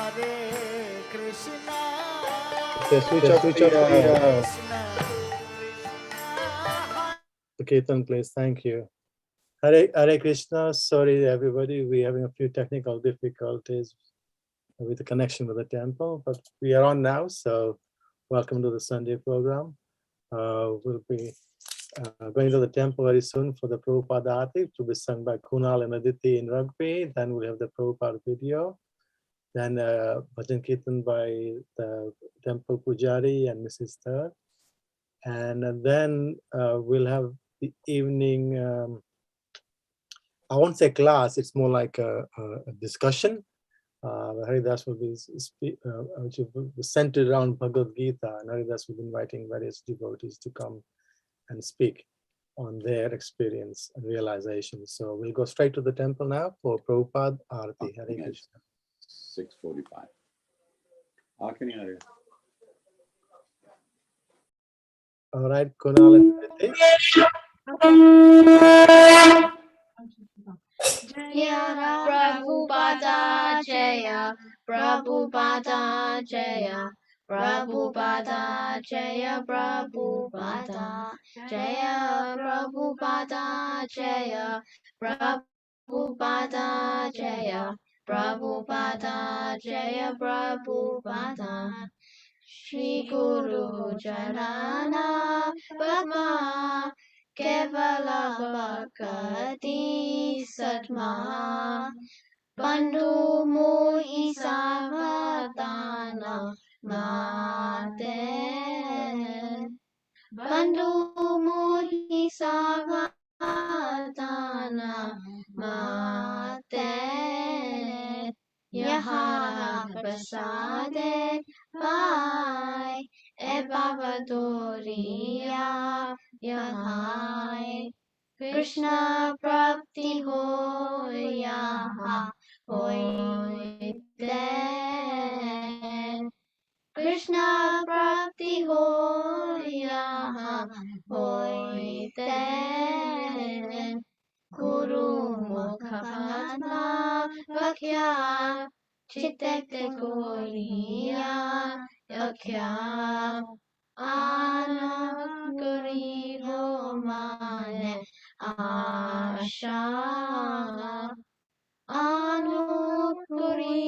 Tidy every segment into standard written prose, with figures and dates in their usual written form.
Okay, switch off the Kirtan, please. Thank you. Hare Krishna. Sorry, everybody. We're having a few technical difficulties with the connection with the temple, but we are on now. So, welcome to the Sunday program. We'll be going to the temple very soon for the Prabhupada Aarti to be sung by Kunal and Aditi in Rugby. Then we'll have the Prabhupada video. Then Bhajan Kirtan by the temple Pujari and Mrs. Third. And then we'll have the evening, I won't say class, it's more like a discussion. Haridas will be which will be centered around Bhagavad Gita, and Haridas will be inviting various devotees to come and speak on their experience and realization. So we'll go straight to the temple now for Prabhupada Aarti. Hare Krishna. 6:45. All right, Kunal and Aditi. Jaya Prabhupada Jaya Prabhupada Jaya Prabhupada Jaya Prabhupada Jaya Prabhupada Jaya Prabhupada Jaya Prabhupada Jaya Prabhupada Shri Guru Janana Padma Kevala Bhakti Satma Bandhu Mohi Savatana Mate Bandhu Mohi Savatana Mate Yahara Prasade Bhai Ebhavadoriya Yahai Krishna Prapti Hoya Hoite Krishna Prapti Hoya Hoite Guru Mukhapadma Vakya Chitte Goriya Yakya Anagari Homane Asha Anuguri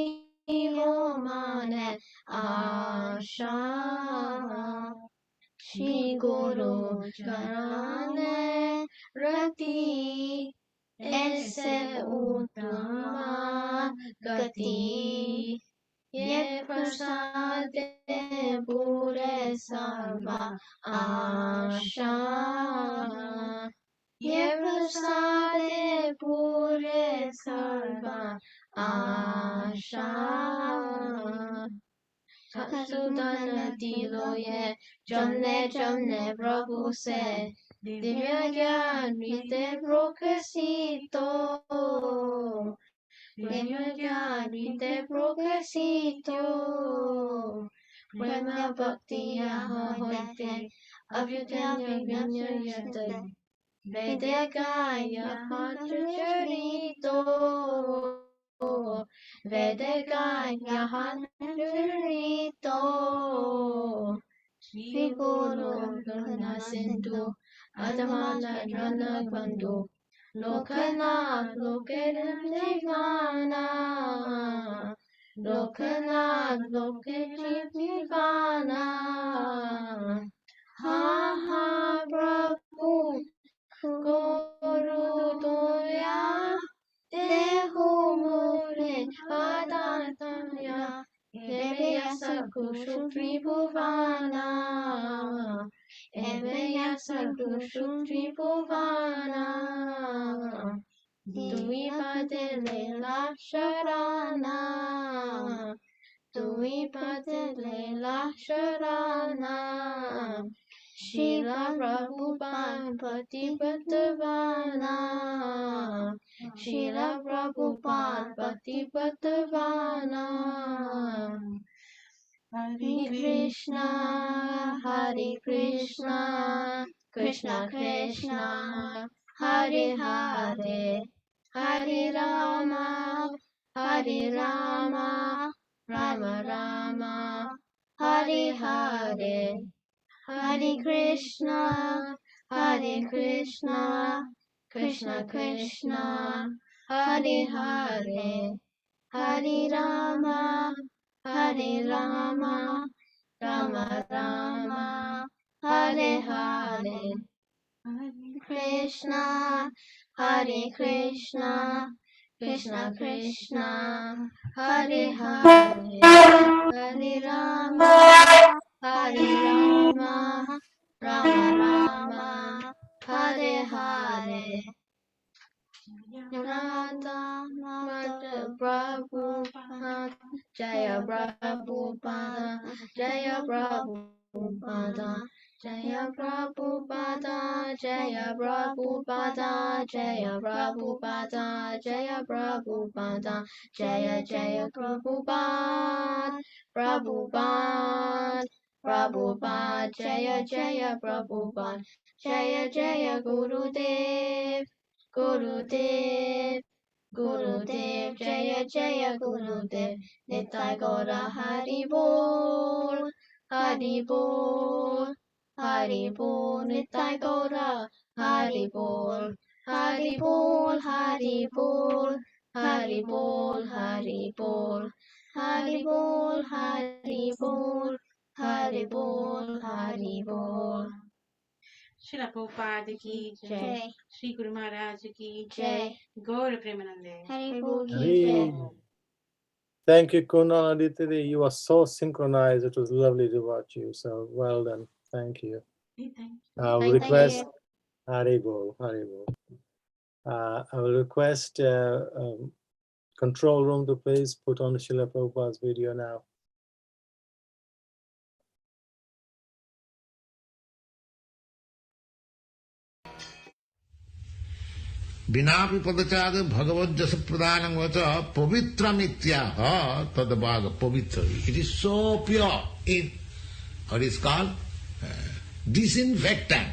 Homane Asha Shri Guru Charane Rati Ese Uttama Gati Ye Prasade Pure Sarva Asha Ye Prasade Pure Sarva Asha Sudana Diloye Jamne Jamne Prabhu se Divya Gyan Rite Prokasito Divya Gyan Rite Prokasito Prema Bhakti Yahoite Avyadanya Ganya Yate Vedagaya Hatrito Vedagaya Hatrito Shri Guru Karuna Sindhu Adamala Rana Bandhu Lokanath Lokadivana Lokanath Lokadivana Ha ha Prabhu Guru Doya Dehu Mure Padataya Eveya Sarkushu Tribhuvana Eveya Sarkushu Tribhuvana Duipade Lela Sharana Duipade Lela Sharana Shila Prabhupada Patipatavana Shila Prabhupada Patipatavana Hare Krishna Krishna Krishna Hare Hare Hare Rama Rama Rama, Hare Hare, Hare Krishna, Hare Krishna, Krishna Krishna, Hare Hare, Hare Rama, Hare Rama, Rama Rama, Hare Hare, Hare Krishna, Hare Krishna, Krishna Krishna, Hare Hare, Hare Rama, Hare Rama, Rama Rama, Hare Hare. Radha Mata Prabhupada, Jaya Prabhupada, Jaya Prabhupada, Jaya Prabhupada, Jaya Prabhupada, Jaya Prabhupada, Jaya Prabhupada, Jaya Jaya Prabhupada, Prabhupada, Prabhupada, Jaya Jaya Prabhupada, Jaya Jaya Gurudev, Gurudev, Gurudev, Jaya Jaya Gurudev, Nitai Gaura Hari Bol, Hari Bol, Hari Bol, Nitai Gaura Hari Bol, Hari Bol, Hari Bol, Hari Bol, Hari Bol, Hari Bol, Hari Bol, Hari Bol, Hari Bol. Srila Prabhupada ki jai, Jai. Sri Guru Maharaj ki Jai. Gaur Premanande. Hari Bol ki Hare. jai. Thank you, Kunal Aditya. You are so synchronized. It was lovely to watch you. So well done. Thank you. Thank you. I will Thank request you. Haribol. I will request control room to please put on Srila Prabhupada's video now. Vinapi padachada bhagavad jasa pradhanam vacha pavitramithyaha tadabhaga pavitra. It is so pure. It what is called disinfectant.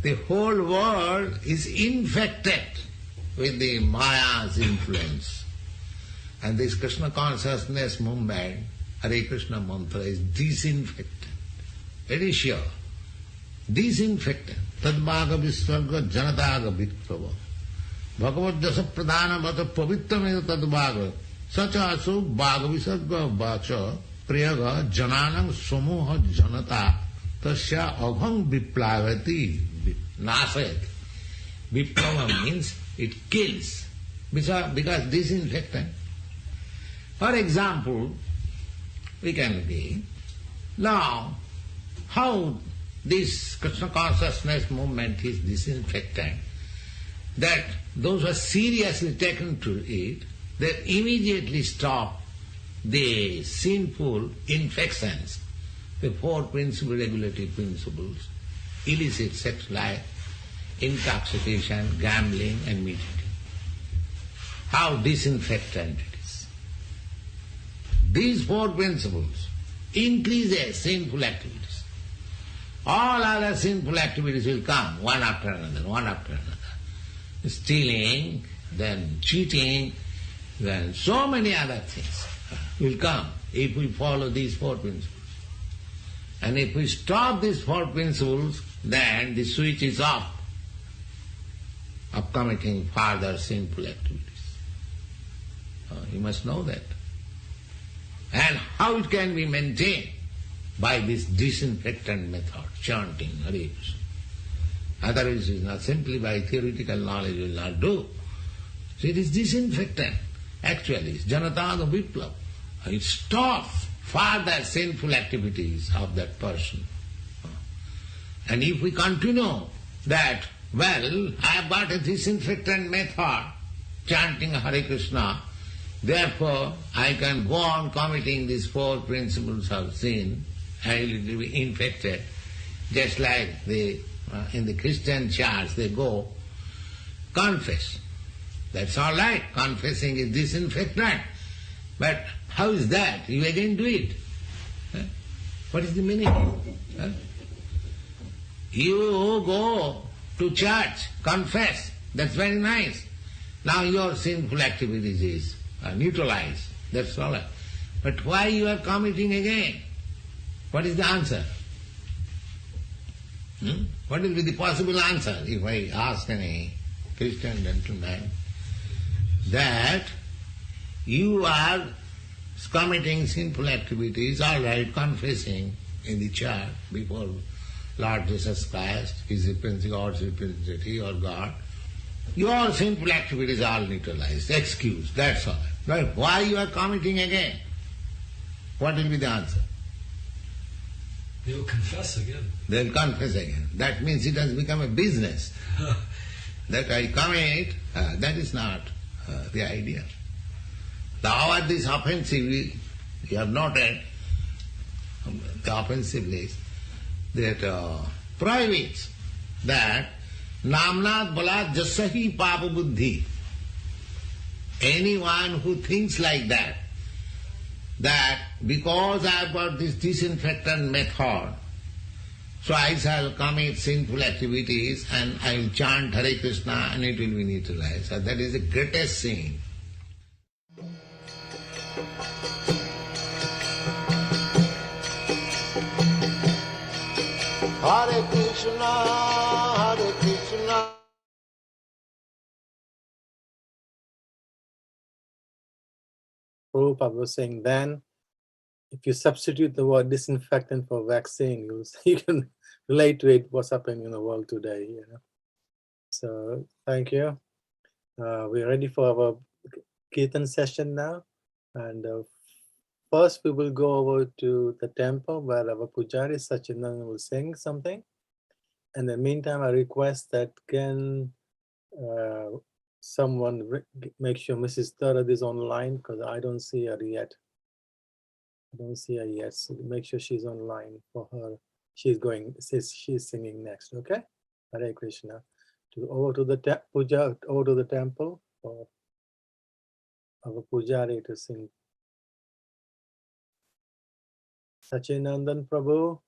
The whole world is infected with the Maya's influence. And this Krishna consciousness movement, Hare Krishna mantra, is disinfectant. Very sure. Disinfectant. Tadbhaga visvarga janataga vikrava. Bhagavad jasa pradhana vata pavitrameda tadbhaga. Sacha asu bhaga visarga vacha priyaga jananam samoha janata tasya abhang viplavati nasayat. Viplava means it kills because disinfectant. For example, we can be now how this Krishna consciousness movement is disinfectant, that those who are seriously taken to it, they immediately stop the sinful infections, the four principal regulative principles, illicit sex life, intoxication, gambling and meat eating. How disinfectant it is. These four principles increases sinful activities. All other sinful activities will come one after another, one after another. Stealing, then cheating, then so many other things will come if we follow these four principles. And if we stop these four principles, then the switch is off of committing further sinful activities. You must know that. And how it can be maintained? By this disinfectant method, chanting Hare Krishna. Otherwise it is not simply by theoretical knowledge will not do. So it is disinfectant. Actually, it's Janataga Viplav. It stops further sinful activities of that person. And if we continue that, well, I have got a disinfectant method, chanting Hare Krishna, therefore I can go on committing these four principles of sin, I will be infected. Just like in the Christian church they go, confess. That's all right, confessing is disinfectant. But how is that? You again do it. What is the meaning? You go to church, confess, that's very nice. Now your sinful activities is neutralized. That's all. But why you are committing again? What is the answer? What will be the possible answer if I ask any Christian gentleman that you are committing sinful activities, all right, confessing in the church before Lord Jesus Christ, His representative, God's representative or God, your sinful activities are neutralized, excused, that's all. But why you are committing again? What will be the answer? They will confess again. They will confess again. That means it has become a business. That I commit, that is not the idea. Now at this offensively, you have noted, the offensive list, that prohibits that namnat balat jasahi papa buddhi. Anyone who thinks like that because I have got this disinfectant method, so I shall commit sinful activities and I will chant Hare Krishna and it will be neutralized. So that is the greatest sin. Hare Krishna, Hare Krishna. Prabhupada was saying then, if you substitute the word disinfectant for vaccine, you can relate to it, what's happening in the world today. You know? So thank you. We're ready for our Kirtan session now. And first we will go over to the temple where our Pujari Sachidanand will sing something. In the meantime, I request that can someone make sure Mrs. Tarad is online, because I don't see her yet. So make sure she's online for her. She's singing next, okay? Hare Krishna. Over to the temple for our Pujari to sing. Sachidanand Prabhu.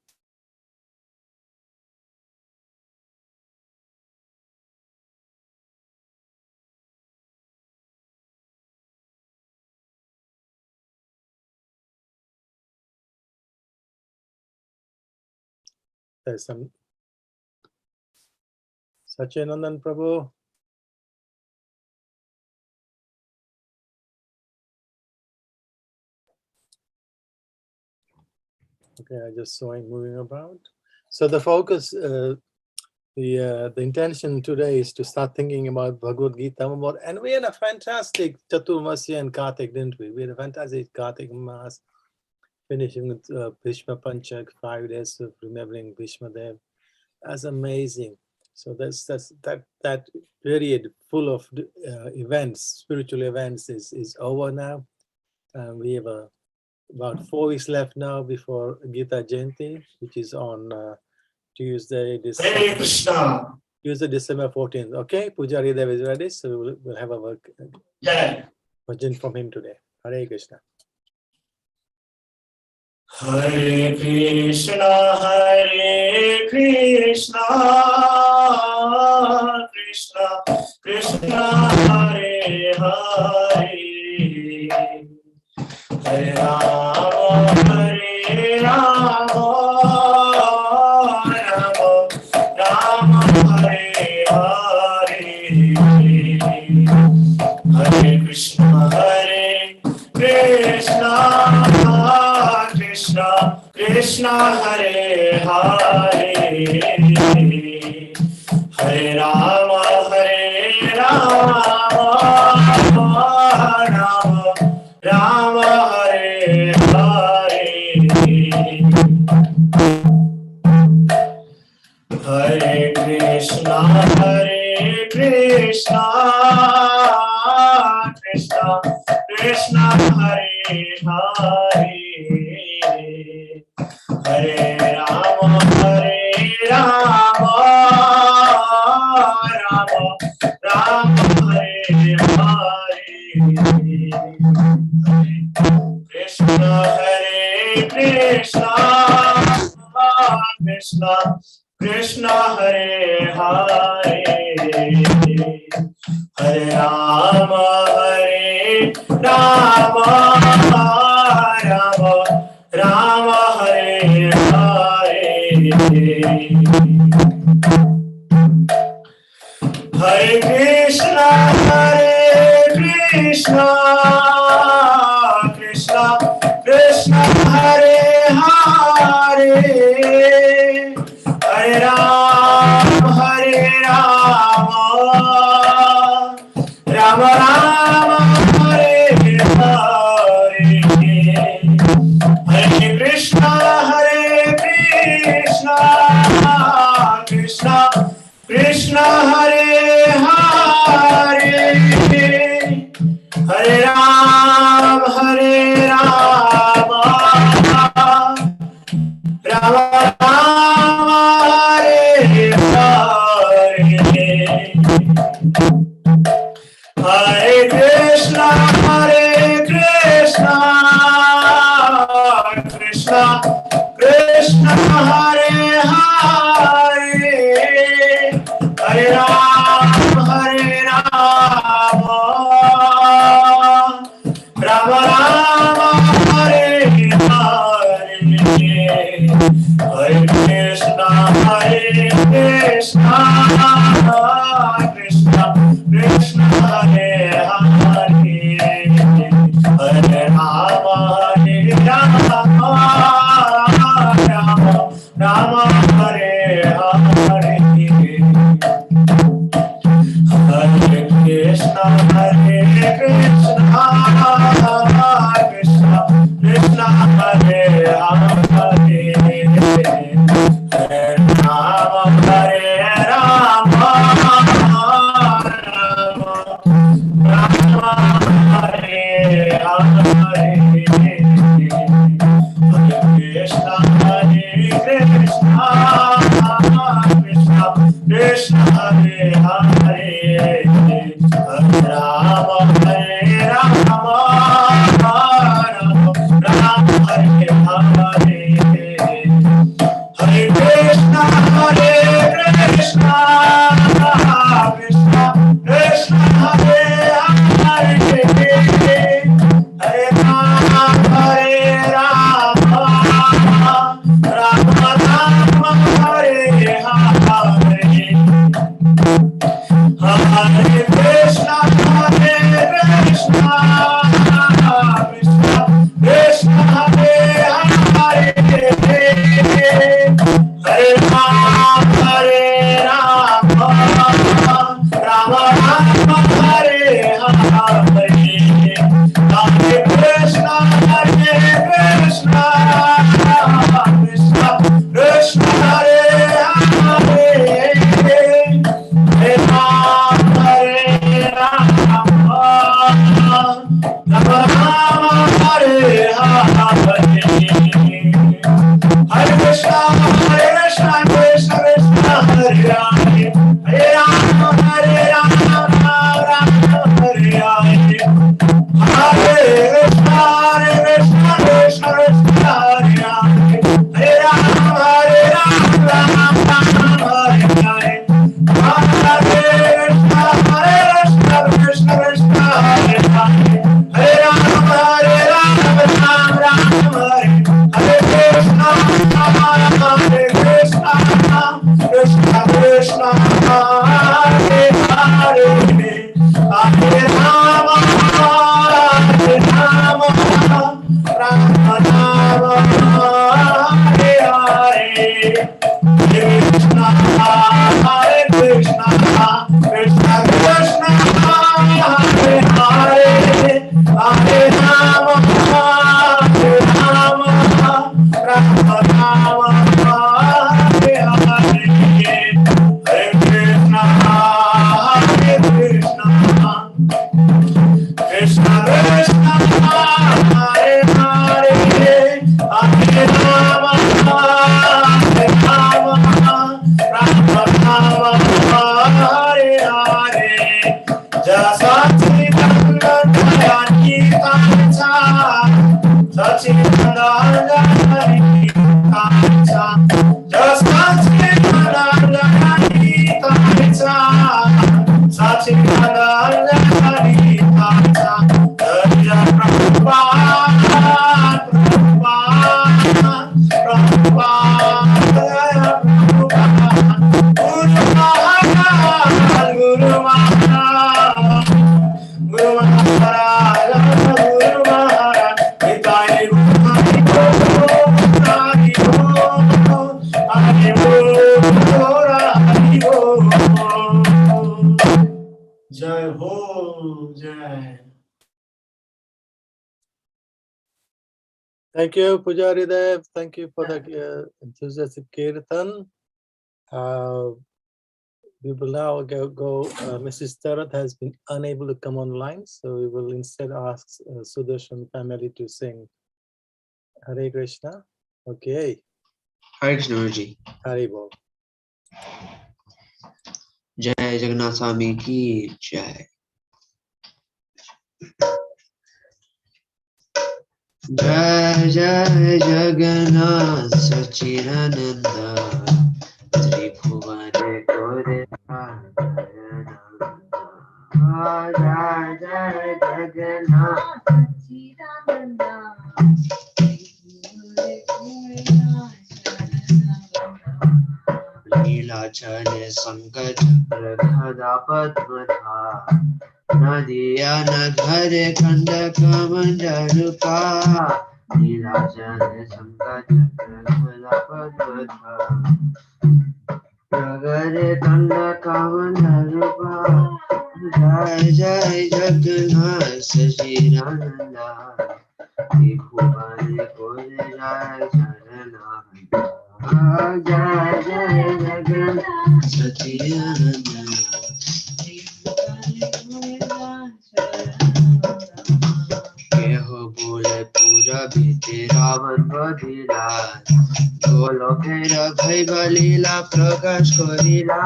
There's some Sachidanand Prabhu. Okay, I just saw him moving about. So the focus, the intention today is to start thinking about Bhagavad Gita more. And we had a fantastic Chaturmasya and Kartik, didn't we? We had a fantastic Kartik Mass, finishing with Bhishma Panchak, 5 days of remembering Bhishma Dev. That's amazing. So that period full of events, spiritual events is over now. We have about 4 weeks left now before Gita Jayanti, which is on Tuesday, December 14th. Okay, Pujari Dev is ready, so we'll have a bhajan from him today. Hare Krishna. Hare Krishna, Hare Krishna, Krishna Krishna, Hare Hare, Hare Rama, Hare Rama, Rama Rama, Hare Hare, Hare Krishna, Hare Krishna, Krishna Krishna, Hare Hare, Hare Rama, Hare Rama, Rama Rama, Hare Hare, Hare Krishna, Hare Krishna, Krishna Krishna, Hare Hare, Hare Rama, Hare Rama, Rama Rama, Hare Hare, Krishna, Hare Krishna, Krishna Krishna, Hare Hare, Hare Rama, Hare Rama, Krishna, Krishna Krishna Hare Hare, Hare Ram, Rama Rama, Hare Hare, Hare Krishna, Krishna Krishna Hare Hare, Hare Ram, Rama Rama, Hare Hare, Hare Krishna, Krishna Krishna Hare Hare, Hare Ram, Rama Rama, Hare Hare, Hare Krishna, Krishna Krishna Hare Hare, Hare Rama, Rama Hare Hare, Hare Krishna, Krishna Krishna Hare Hare, Hare Rama, Rama Hare Hare, Hare Krishna, Krishna Krishna Hare Hare, Hare Rama, Rama Hare Hare, Hare Krishna, Krishna Krishna Hare Hare, Hare Rama, Rama Hare Hare, Hare Krishna, Krishna Krishna Hare Hare, Hare Rama, Rama Hare Hare, Hare Krishna, Krishna Krishna Hare Hare, Hare Rama, Thank you, Pujari Dev. Thank you for the enthusiastic kirtan. We will now go Mrs. Tarat has been unable to come online, so we will instead ask Sudarshan family to sing Hare Krishna. Okay. Hare Krishna ji. Hare Bol. Jai Jagannath Swami ki jai. Jai Jai Jagannath Sachidananda Tribhuvane Kore Jai Jai Jagannath Sachidananda Leela Chale Sankar Chakra Gada Padma Nadiya Nadhare Kanda Kamandarupa Leela Chale Sankar Chakra Gada Padma Nagare Kanda Kamandarupa Jai Jai Jagannath Sachidananda Tribhuvane Kore Jai Jagannath Jai Jai Jagannath Sachidananda केहो बोले पूरा बीते रावण बधिला गोलोकेर भैब लीला प्रकाश करिला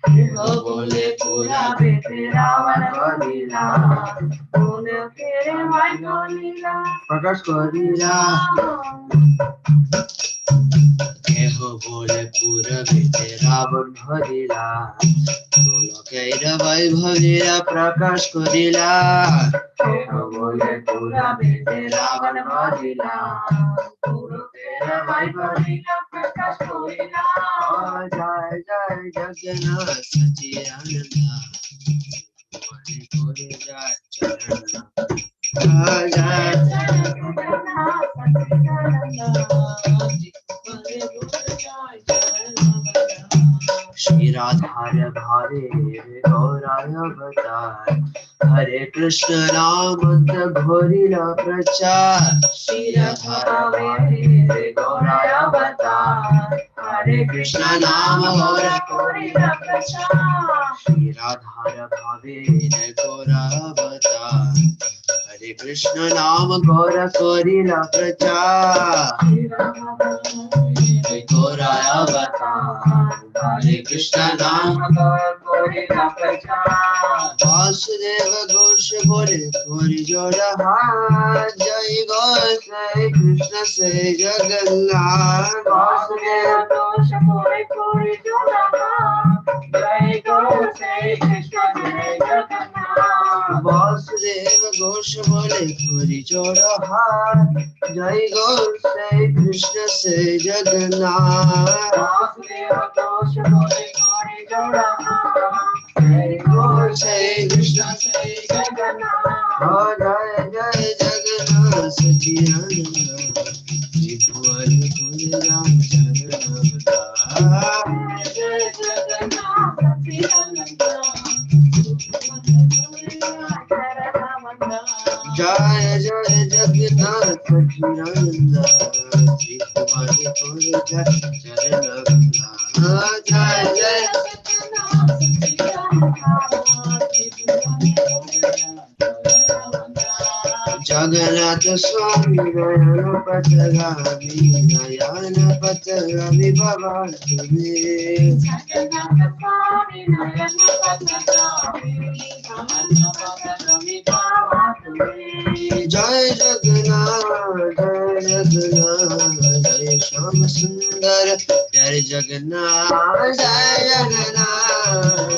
केहो बोले पूरा बीते रावण बधिला गोलोकेर भैब लीला प्रकाश करिला केहो बोले पूरा बीते रावण बधिला गोलोकेर भैब लीला प्रकाश करिला बोले पूरा बेटे रावण बधिला गोलोकेर भैब लीला प्रकाश करिला जय जय जगन्नाथ सच्चिदानंद बोले बोले जय चरण जय जय जगन्नाथ सच्चिदानंद बोले बोले जय चरण श्री राधार भारे गौराय अवतार हरे कृष्ण नाम घोरीला प्रचार श्री राधारे गौराय अवतार हरे कृष्ण नाम घोरीला प्रचार श्री राधार भावे गौराय अवतार हरे कृष्ण नाम गौर कोरीला प्रचार गौराय अवतार हरे कृष्ण नाम कोरीला प्रचार वासुदेव घोष बोले कोरी जोड़ा हाथ जय गौ से कृष्ण से जगन्नाथ वासुदेव घोष बोले कोरी जोड़ा हाथ जय गौ से कृष्ण से जगन्नाथ वासुदेव घोष बोले कोरी जोड़ा हाथ जय गौ से कृष्ण से जगन्नाथ वासुदेव घोष बोले कोरी जोड़ा जय गौ से कृष्ण से जगन्नाथ जय जय जगन्नाथ सच्चिदानंद त्रिभुवन कुल राम जगन्नाथ जय जगन्नाथ सच्चिदानंद जय जय जगन्नाथ सच्चिदानंद त्रिभुवन कुल जगन्नाथ जय जय जगन्नाथ स्वामी नयन पथगामी नयन पथगामी बाबा तुम्हें जगन्नाथ स्वामी नयन पथगामी नयन पथगामी बाबा तुम्हें जय जगन्नाथ जय श्याम सुंदर प्यारे जगन्नाथ जय जगन्नाथ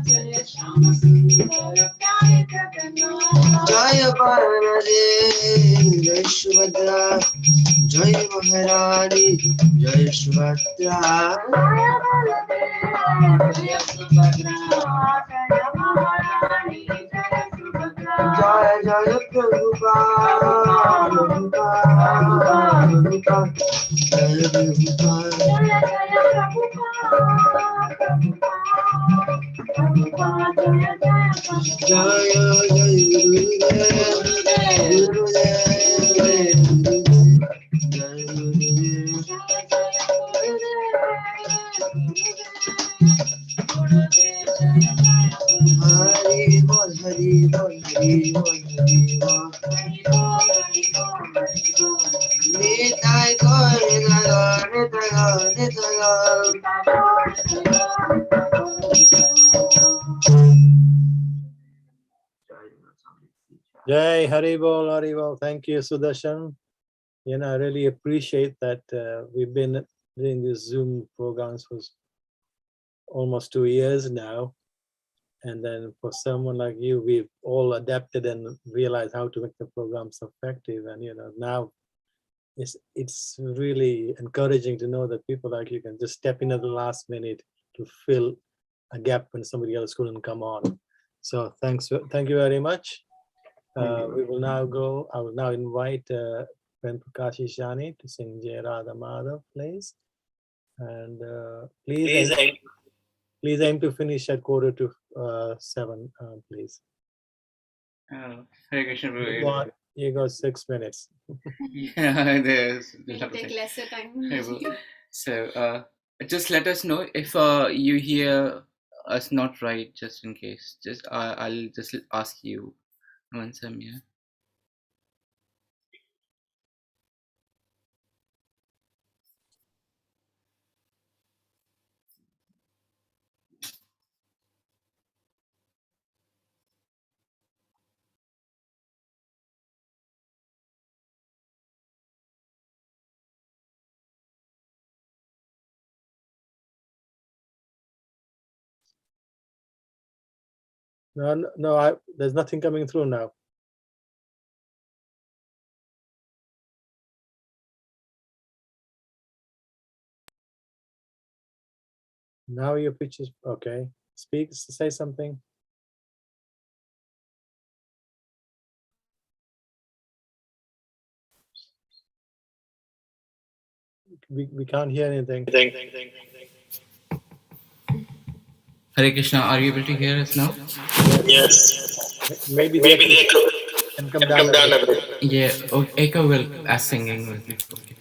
जय श्याम सुंदर प्यारे जगन्नाथ जय बलदेव जय सुभद्रा जय महारानी जय सुभद्रा जय बलदेव जय सुभद्रा जय महारानी जय सुभद्रा जय जय प्रभुपाद जय प्रभुपाद जय जय गुरुदेव गुरुदेव Jai Haribol, Haribol. Thank you, Sudarshan. You know, I really appreciate that we've been doing these Zoom programs for almost 2 years now. And then for someone like you, we've all adapted and realized how to make the programs effective. And, you know, now it's really encouraging to know that people like you can just step in at the last minute to fill a gap when somebody else couldn't come on. So thank you very much. We will now go. I will now invite Ben Prakash Ishani to sing Jai Radha Madhav, please. And please aim to finish at 6:45, please. Hare Krishna, You got 6 minutes. Yeah, there's It'll take lesser time. So just let us know if you hear us not right, just in case. Just I'll just ask you once I'm here. No, there's nothing coming through now. Now your picture's okay. Say something. We can't hear anything. Hare Krishna, are you able to hear us now? Yes. Maybe the echo can come down a bit. Yeah, echo will as singing will be okay.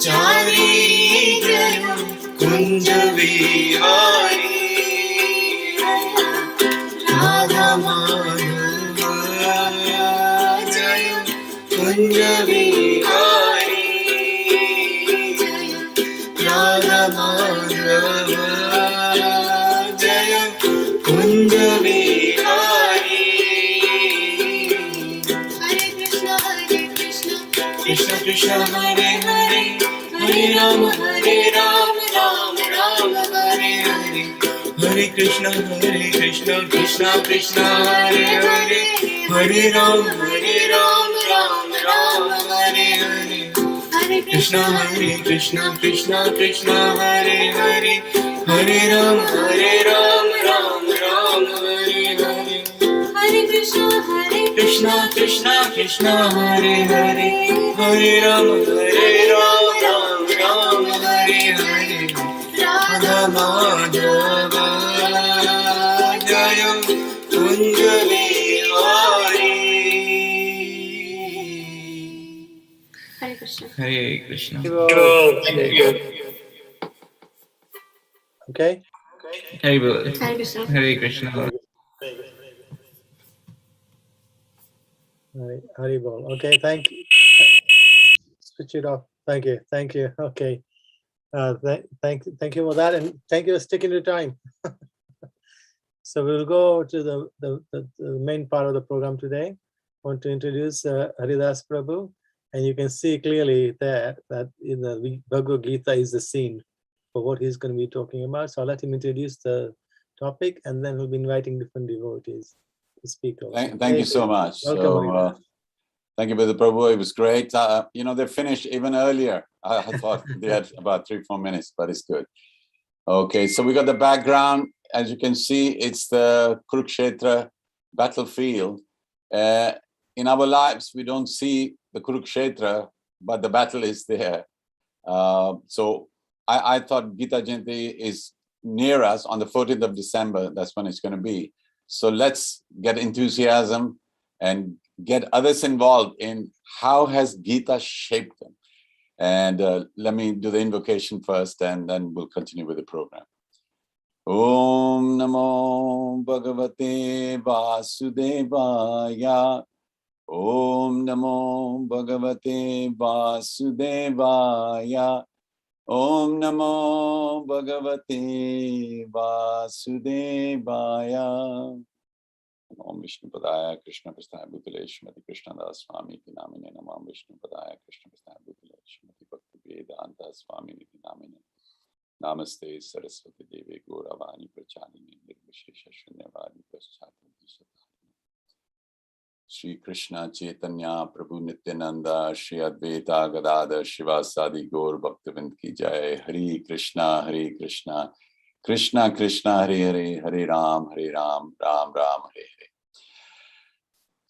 Jai Kunja Vihari Hare Krishna. Okay. Hare Bol. Hare Krishna. Haribol. Okay, thank you. Switch it off. Thank you. Thank you. Okay. Thank you for that, and thank you for sticking to time. So we'll go to the main part of the program today. I want to introduce Haridas Prabhu, and you can see clearly there that in the Bhagavad Gita is the scene for what he's going to be talking about. So I'll let him introduce the topic, and then we'll be inviting different devotees to speak. Thank you so much. Welcome, thank you, Brother Prabhu. It was great. They finished even earlier. I thought they had about 3-4 minutes, but it's good. Okay, so we got the background. As you can see, it's the Kurukshetra battlefield. In our lives, we don't see the Kurukshetra, but the battle is there. So I thought Gita Jayanti is near us on the 14th of December. That's when it's going to be. So let's get enthusiasm and get others involved in how has Gita shaped them. And let me do the invocation first, and then we'll continue with the program. Om Namo Bhagavate Vasudevaya. Om Namo Bhagavate Vasudevaya. Om Namo Bhagavate Vasudevaya. Om Vishnu Padaya Krishna Prasthaya Bhutale Shrimati Krishna Das Swami Niti Namine Namam Vishnu Padaya Krishna Prasthaya Bhutale Shrimati Bhakti Vedanta Swami Niti Namine Namaste Saraswati Devi Gauravani Prachalini Nirvishesha Shunyavadi Paschatati Satani Shri Krishna Chaitanya Prabhu Nityananda Shri Advaita Gadadhar Shivasadi Gaur Bhaktivinoda Ki Jai. Hare Krishna Krishna Krishna Hare Hare Hare Ram Ram Ram Hare Hare.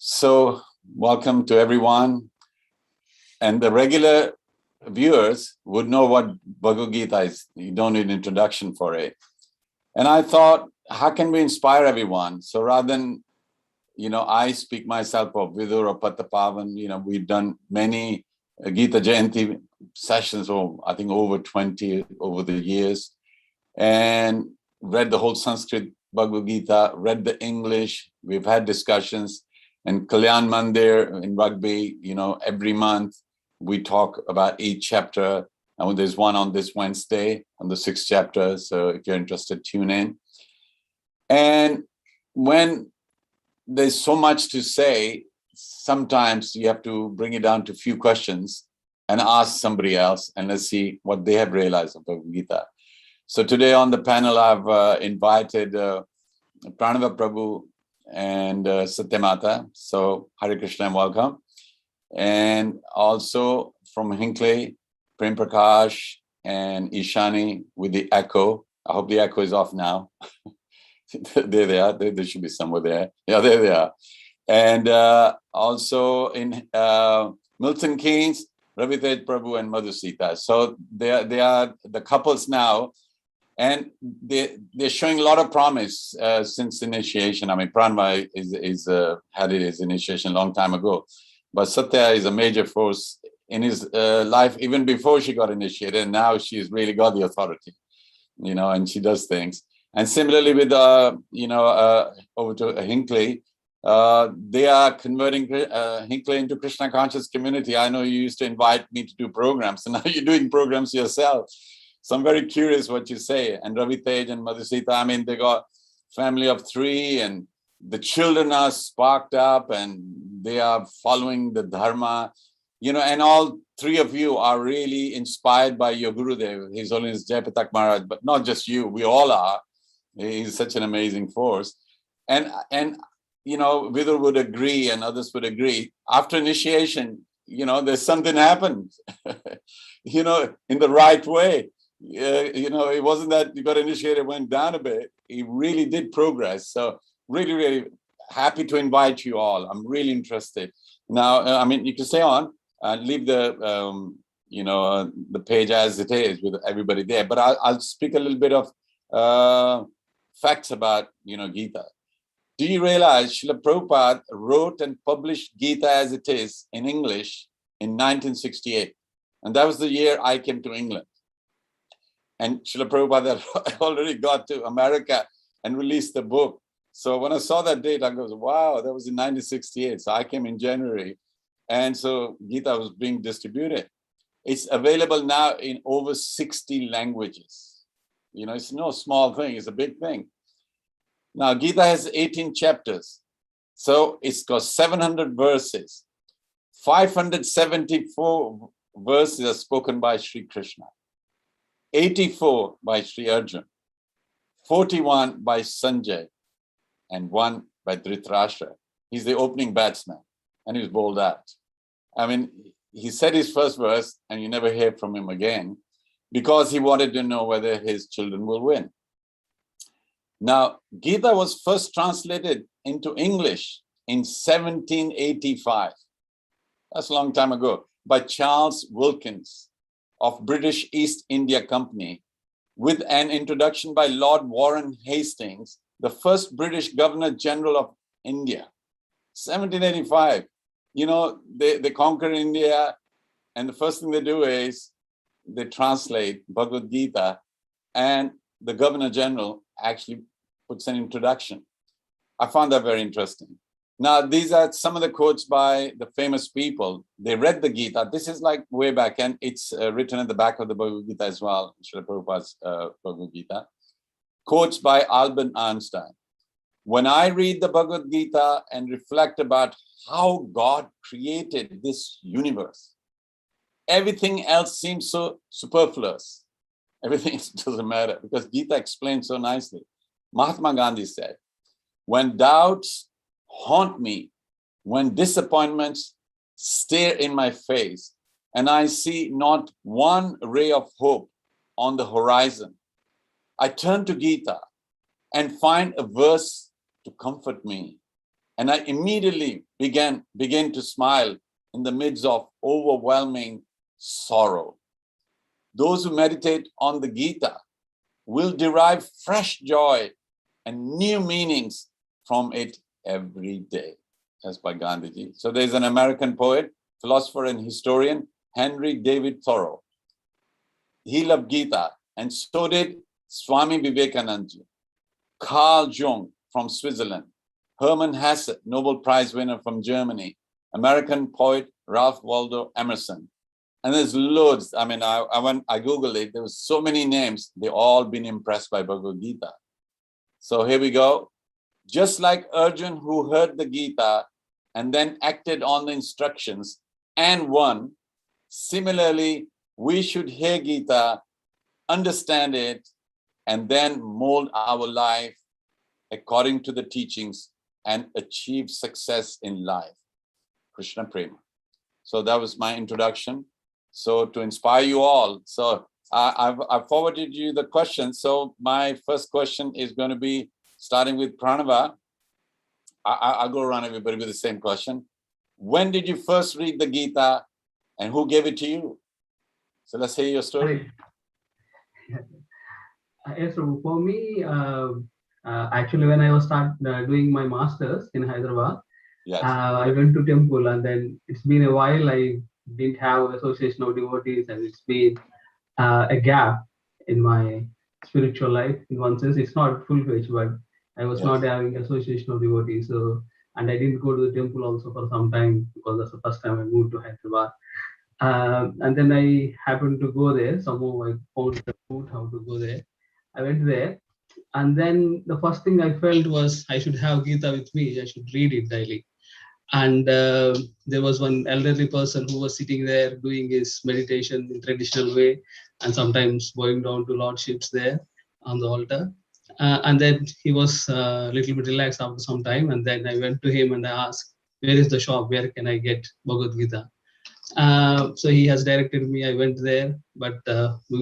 So welcome to everyone, and the regular viewers would know what Bhagavad Gita is. You don't need an introduction for it. And I thought, how can we inspire everyone? So rather than, I speak myself of Vidur or Patapavan, we've done many Gita Jayanti sessions, I think over 20 over the years, and read the whole Sanskrit Bhagavad Gita, read the English. We've had discussions, and Kalyan Mandir in Rugby, every month we talk about each chapter. And there's one on this Wednesday on the 6th chapter. So if you're interested, tune in. And when there's so much to say, sometimes you have to bring it down to a few questions and ask somebody else, and let's see what they have realized of Bhagavad Gita. So today on the panel, I've invited Pranava Prabhu and Satyamata. So Hare Krishna and welcome. And also from Hinckley, Prem Prakash and Ishani with the echo. I hope the echo is off now. There they are. There should be somewhere there. Yeah, there they are. And also in Milton Keynes, Ravitej Prabhu and Madhusita. So they are the couples now. And they're showing a lot of promise since initiation. I mean, Pranva had his initiation a long time ago. But Satya is a major force in his life, even before she got initiated. And now she's really got the authority, and she does things. And similarly with, over to Hinckley, they are converting Hinckley into Krishna conscious community. I know you used to invite me to do programs, and now you're doing programs yourself. So I'm very curious what you say. And Ravi Tej and Madhusita, I mean, they got family of 3, and the children are sparked up and they are following the dharma, and all 3 of you are really inspired by your Gurudev, His Holiness Jayapatak Maharaj, but not just you, we all are. He's such an amazing force. And Vidur would agree and others would agree. After initiation, there's something happened, in the right way. It wasn't that you got initiated, went down a bit. He really did progress. So really, really happy to invite you all. I'm really interested. Now, you can stay on and leave the page as it is with everybody there. But I'll speak a little bit of facts about, Gita. Do you realize Srila Prabhupada wrote and published Gita as it is in English in 1968? And that was the year I came to England. And Srila Prabhupada had already got to America and released the book. So when I saw that date, I goes, wow, that was in 1968. So I came in January. And so Gita was being distributed. It's available now in over 60 languages. You know, it's no small thing, it's a big thing. Now, Gita has 18 chapters. So it's got 700 verses. 574 verses are spoken by Sri Krishna. 84 by Sri Arjun. 41 by Sanjay. And 1 by Dhritarashtra. He's the opening batsman. And he was bowled out. I mean, he said his first verse and you never hear from him again because he wanted to know whether his children will win. Now, Gita was first translated into English in 1785. That's a long time ago, by Charles Wilkins of British East India Company, with an introduction by Lord Warren Hastings, the first British Governor General of India. 1785. You know, they conquer India, and the first thing they do is they translate Bhagavad Gita, and the Governor General actually puts an introduction. I found that very interesting. Now, these are some of the quotes by the famous people. They read the Gita. This is like way back, and it's written at the back of the Bhagavad Gita as well, Srila Prabhupada's Bhagavad Gita. Quotes by Albert Einstein. When I read the Bhagavad Gita and reflect about how God created this universe, everything else seems so superfluous. Everything doesn't matter because Gita explains so nicely. Mahatma Gandhi said, when doubts haunt me, when disappointments stare in my face, and I see not one ray of hope on the horizon, I turn to Gita and find a verse to comfort me. And I immediately begin to smile in the midst of overwhelming sorrow. Those who meditate on the Gita will derive fresh joy and new meanings from it every day. That's by Gandhiji. So there's an American poet, philosopher and historian, Henry David Thoreau. He loved Gita, and so did Swami Vivekananda, Carl Jung from Switzerland, Hermann Hesse, Nobel Prize winner from Germany, American poet Ralph Waldo Emerson. And there's loads. I mean, I Googled it. There was so many names. They all been impressed by Bhagavad Gita. So here we go. Just like Arjun, who heard the Gita and then acted on the instructions and won, similarly, we should hear Gita, understand it, and then mold our life according to the teachings and achieve success in life. Krishna Prema. So that was my introduction. So to inspire you all. So I've forwarded you the question. So my first question is going to be starting with Pranava. I'll go around everybody with the same question. When did you first read the Gita and who gave it to you? So let's hear your story. Yes, so for me, actually, when I was doing my master's in Hyderabad, yes. I went to temple, and then it's been a while. I didn't have association of devotees, and it's been a gap in my spiritual life. In one sense, it's not full-fledged, but I was not having association of devotees. So, and I didn't go to the temple also for some time because that's the first time I moved to Hyderabad. And then I happened to go there. Somehow I found the route how to go there. I went there, and then the first thing I felt was I should have Gita with me. I should read it daily. And there was one elderly person who was sitting there doing his meditation in traditional way, and sometimes going down to lordships there on the altar. And then he was a little bit relaxed after some time. And then I went to him and I asked, where is the shop? Where can I get Bhagavad Gita? So he has directed me. I went there, but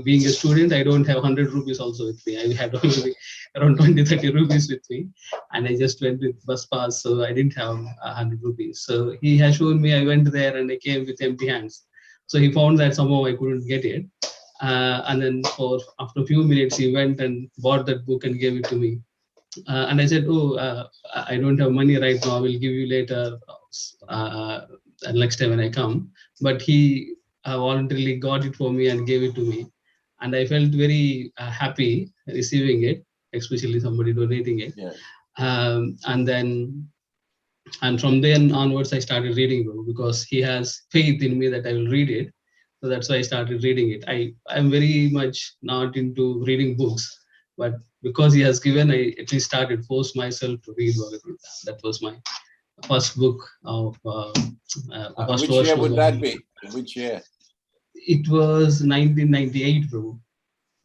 being a student, I don't have 100 rupees also with me. I had only around 20-30 rupees with me, and I just went with bus pass, so I didn't have 100 rupees. So he has shown me. I went there and I came with empty hands. So he found that somehow I couldn't get it, and then after a few minutes, he went and bought that book and gave it to me. And I said, I don't have money right now. I will give you later, next time when I come. But he voluntarily got it for me and gave it to me. And I felt very happy receiving it, especially somebody donating it. Yes. And from then onwards, I started reading Prabhu because he has faith in me that I will read it. So that's why I started reading it. I'm very much not into reading books, but because he has given, I at least started forced myself to read Bhagavad Gita. That was my first book of first Which year version would of that Bhagavad Gita. be? Which year? It was 1998, Prabhu.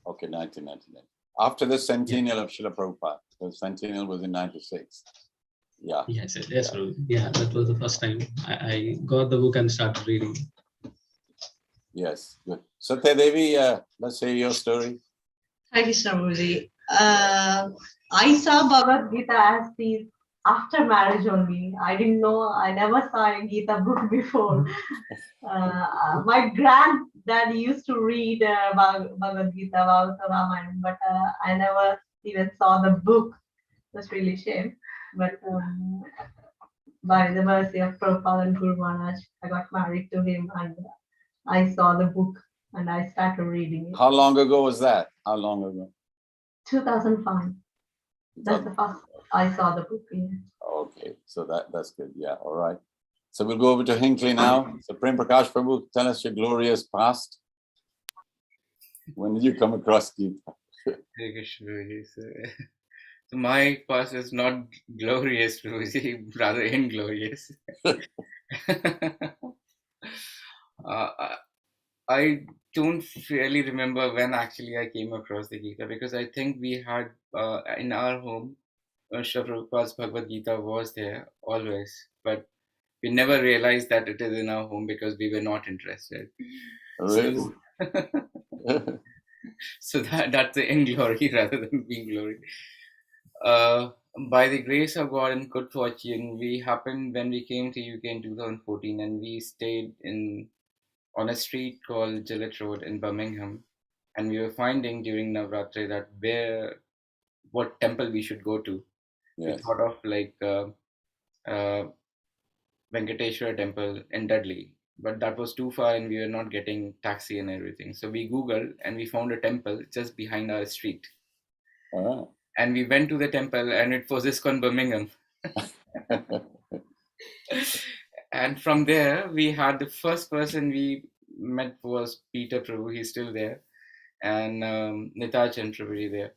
Okay, 1999. After the centennial of Srila Prabhupada. The centennial was in 96. Yeah. Yes, Prabhu. Yeah, that was the first time I got the book and started reading. Yes, good. Satya Devi, let's hear your story. Thank you, Shramuji. I saw Bhagavad Gita as the after marriage only. I didn't know, I never saw a Gita book before. My granddad used to read Bhagavad Gita, Bhagavata Ramayana, but I never even saw the book. That's really shame. But by the mercy of Prabhupada and Guru Maharaj, I got married to him and I saw the book and I started reading it. How long ago was that? How long ago? 2005. That's the first I saw the book. Yeah. Okay, so that's good. Yeah, all right. So we'll go over to Hinckley now. So Prem Prakash Prabhu, tell us your glorious past. When did you come across Gita? So my past is not glorious, rather inglorious. I don't really remember when actually I came across the Gita, because I think we had in our home, Srila Prabhupada's Bhagavad Gita was there always, but we never realized that it is in our home because we were not interested. Really? So that's the inglory rather than being glory. By the grace of God and good fortune, we happened when we came to UK in 2014, and we stayed on a street called Gillette Road in Birmingham, and we were finding during Navratri that what temple we should go to. Yes. We thought of like Venkateshwara temple in Dudley, but that was too far and we were not getting taxi and everything. So we Googled and we found a temple just behind our street. Oh. And we went to the temple and it was Iskcon Birmingham. And from there, we had the first person we met was Peter Prabhu, he's still there, and Nitachan Prabhu there.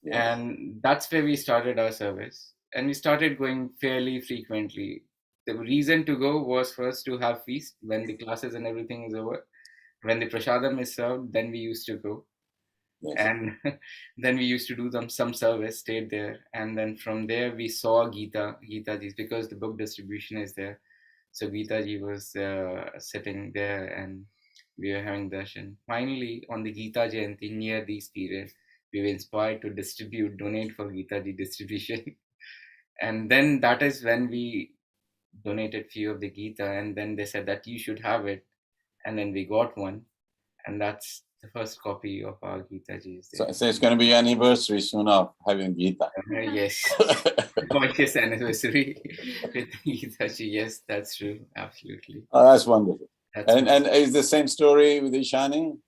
Yes. And that's where we started our service. And we started going fairly frequently. The reason to go was first to have feast when the classes and everything is over. When the prasadam is served, then we used to go. Yes. And then we used to do some service, stayed there. And then from there, we saw Gita-ji, because the book distribution is there. So Gita-ji was sitting there and we were having darshan. Finally, on the Gita Jayanti, near these periods, we were inspired to donate for Gita-ji distribution. And then that is when we donated few of the Gita, and then they said that you should have it. And then we got one. And that's the first copy of our Gita-ji. So it's going to be anniversary soon of having Gita. Yes. Conscious anniversary with Gita-ji. Yes, that's true. Absolutely. Oh, that's wonderful. That's and is the same story with Ishani?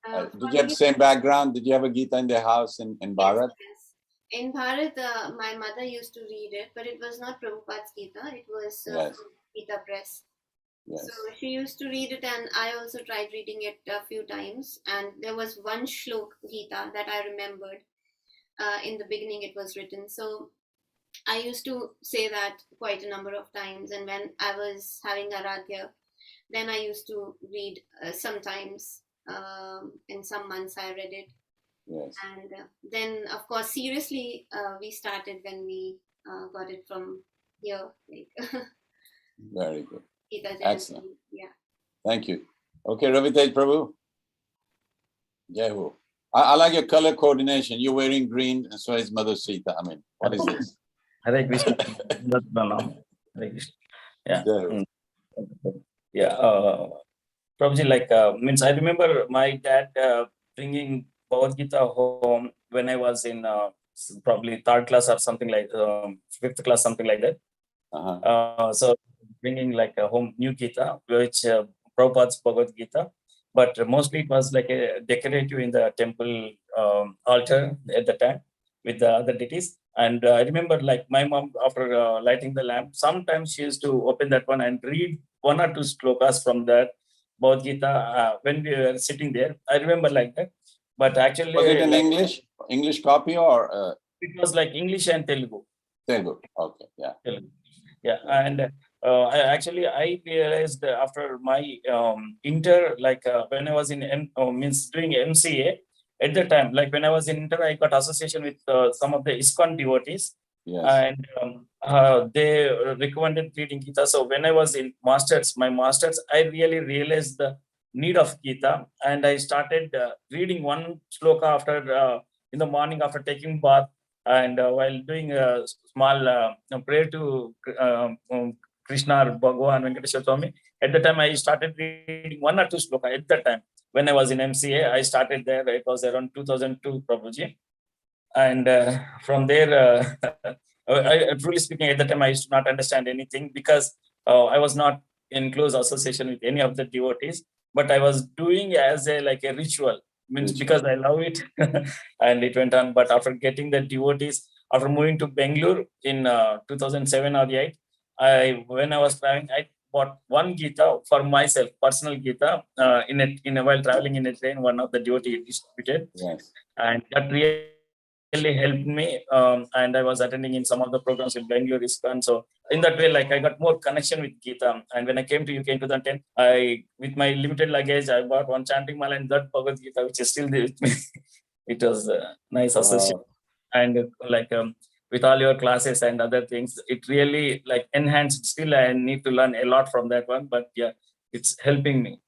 Did you have the same background? Did you have a Gita in the house in Bharat? Yes. In Bharat, my mother used to read it, but it was not Prabhupada's Gita. It was Yes. Gita Press. Yes. So she used to read it, and I also tried reading it a few times. And there was one shlok Gita that I remembered. In the beginning, it was written. So I used to say that quite a number of times. And when I was having Aradhya, then I used to read sometimes. In some months, I read it. Yes. And then, of course, seriously, we started when we got it from here. Like Very good. Gita Jayanti. Excellent. Yeah. Thank you. Okay, Ravitej Prabhu. Jai Ho. I like your color coordination. You're wearing green, and so is Mother Sita. I mean, what is this? Hare Krishna. Hare Krishna. Yeah. Jai Ho. Yeah. Prabhuji, means I remember my dad bringing Bhagavad Gita home when I was in probably third class or something like fifth class, something like that. So bringing like a home new Gita, which Prabhupada's Bhagavad Gita, but mostly it was like a decorative in the temple altar at the time with the other deities. And I remember like my mom, after lighting the lamp, sometimes she used to open that one and read one or two slokas from that Bhagavad Gita when we were sitting there. I remember like that. But actually, was it in like, English copy or? It was like English and Telugu. Telugu, okay, yeah. Telugu. Yeah, and I realized after my inter, like when I was in means doing MCA at the time, like when I was in inter, I got association with some of the Iskcon devotees, Yes. and they recommended reading Gita. So when I was in my masters, I really realized the need of Gita, and I started reading one sloka after in the morning after taking bath, and while doing a small prayer to Krishna or Bhagavan Venkateswara Swami. At the time, I started reading one or two sloka. At that time, when I was in MCA, I started there. It was around 2002, Prabhuji. And from there, truly speaking, at the time, I used to not understand anything because I was not in close association with any of the devotees, but I was doing as a like a ritual, means because I love it, and it went on. But after getting the devotees, after moving to Bangalore in 2007 or 8, when I was traveling, I bought one Gita for myself, personal Gita, while traveling in a train. One of the devotee distributed, yes, and that really helped me. And I was attending in some of the programs in Bangalore Iskcon. So in that way, like I got more connection with Gita. And when I came to UK in 2010, with my limited luggage, I bought one chanting mala and that Bhagavad Gita, which is still there with me. It was a nice association. And with all your classes and other things, it really like enhanced. Still, I need to learn a lot from that one, but yeah, it's helping me.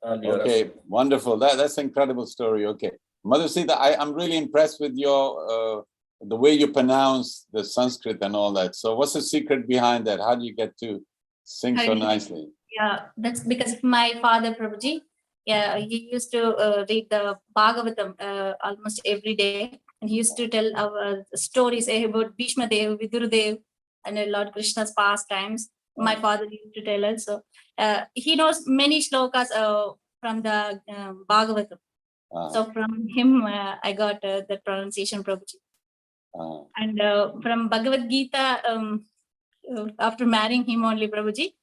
Okay, wonderful. That's an incredible story. Okay, Mother Sita, I'm really impressed with your the way you pronounce the Sanskrit and all that. So, what's the secret behind that? How do you get to sing so nicely? Yeah, that's because of my father, Prabhuji. Yeah, he used to read the Bhagavatam almost every day, and he used to tell our stories about Bhishma Dev, Vidurdev, and Lord Krishna's pastimes. My father used to tell us. So he knows many shlokas from the Bhagavatam. So from him, I got the pronunciation, Prabhuji. And from Bhagavad Gita, after marrying him only, Prabhuji,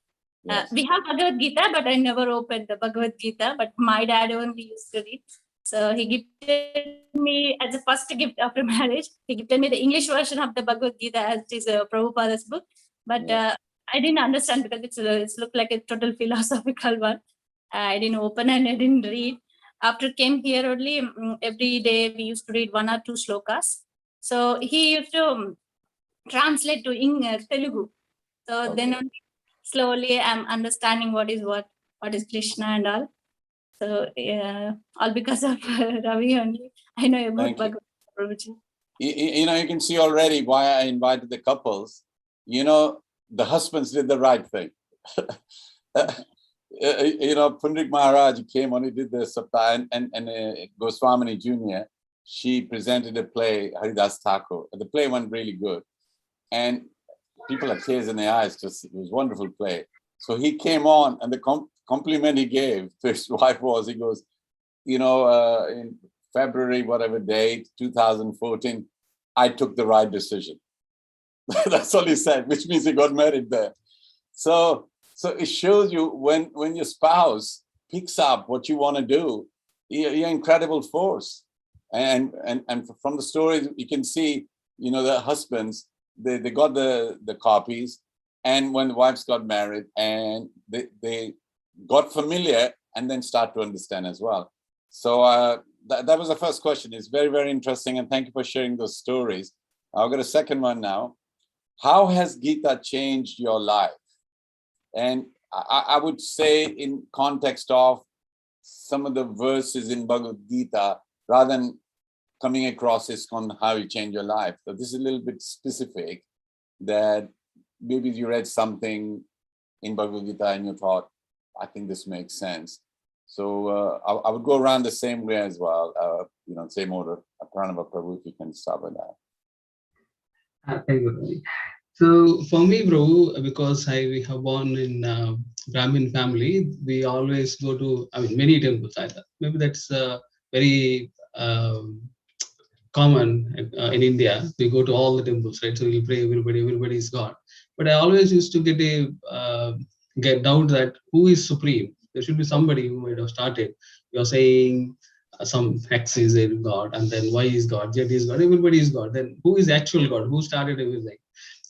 we have Bhagavad Gita, but I never opened the Bhagavad Gita, but my dad only used to read. So he gifted me as a first gift after marriage. He gifted me the English version of the Bhagavad Gita as it is Prabhupada's book. But I didn't understand because it's looked like a total philosophical one. I didn't open and I didn't read. After came here only, every day we used to read one or two slokas. So he used to translate to Telugu. So then only slowly I'm understanding what is Krishna and all. So all because of Ravi only. I know about Bhagavad Gita. You know, you can see already why I invited the couples. You know, the husbands did the right thing. You know, Pundik Maharaj came on, he did the Sapta, and Goswamini Jr., she presented a play, Haridas Thakur. The play went really good. And people had tears in their eyes, just it was a wonderful play. So he came on, and the compliment he gave to his wife was, he goes, you know, in February, whatever date, 2014, I took the right decision. That's all he said, which means he got married there. So it shows you when your spouse picks up what you want to do, you're incredible force. And from the stories, you can see, you know, the husbands, they got the copies, and when the wives got married, and they got familiar and then start to understand as well. So that was the first question. It's very, very interesting, and thank you for sharing those stories. I've got a second one now. How has Gita changed your life? And I would say in context of some of the verses in Bhagavad Gita, rather than coming across Iskcon, how you change your life. So this is a little bit specific, that maybe you read something in Bhagavad Gita and you thought, I think this makes sense. So I would go around the same way as well, you know, same order. Pranava Prabhu, if you can start with that. Thank you, Ravi. So for me, bro, because we have born in Brahmin family, we always go to, I mean, many temples. Maybe that's very common in India. We go to all the temples, right? So we pray, everybody is God. But I always used to get doubt that who is supreme. There should be somebody who might have started. You're saying some X is a God, and then Y is God, Z is God, everybody is God. Then who is actual God? Who started everything?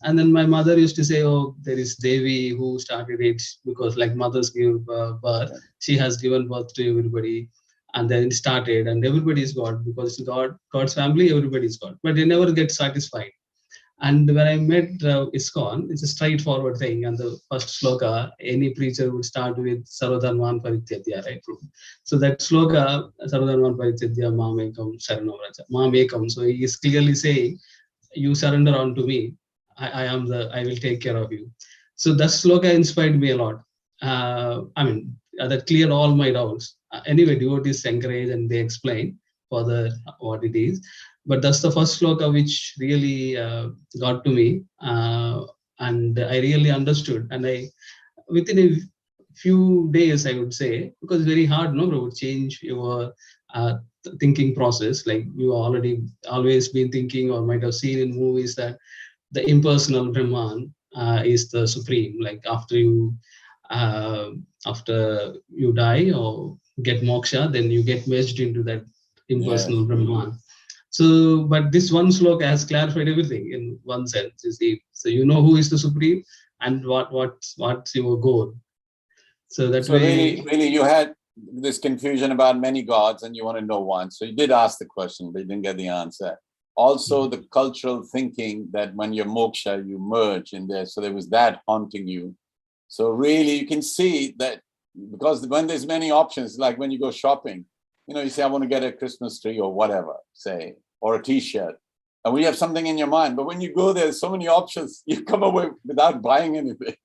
And then my mother used to say, oh, there is Devi who started it, because like mothers give birth, she has given birth to everybody, and then it started, and everybody is God, because God's family, everybody is God. But they never get satisfied. And when I met Iskcon, it's a straightforward thing. And the first sloka, any preacher would start with Sarvadharman Parityadya, right? So that sloka, Sarvadharman Parityadya, Mamekam Sharanam Raja, Mamekam. So he is clearly saying, you surrender unto me. I will take care of you. So that sloka inspired me a lot. That cleared all my doubts. Anyway, devotees encourage and they explain further what it is. But that's the first sloka which really got to me, and I really understood. And within a few days, I would say, because it's very hard, no, bro, change your thinking process. Like you always been thinking, or might have seen in movies, that the impersonal Brahman is the supreme. Like uh, after you die or get moksha, then you get merged into that impersonal Yes. Brahman. So, but this one sloka has clarified everything in one sense. You see, so you know who is the supreme and what's your goal. So that So way, really, you had this confusion about many gods, and you want to know one. So you did ask the question, but you didn't get the answer. Also, the cultural thinking that when you're moksha, you merge in there. So there was that haunting you. So really, you can see that, because when there's many options, like when you go shopping, you say, I want to get a Christmas tree or whatever, say, or a T-shirt. And we have something in your mind. But when you go there, there's so many options, you come away without buying anything.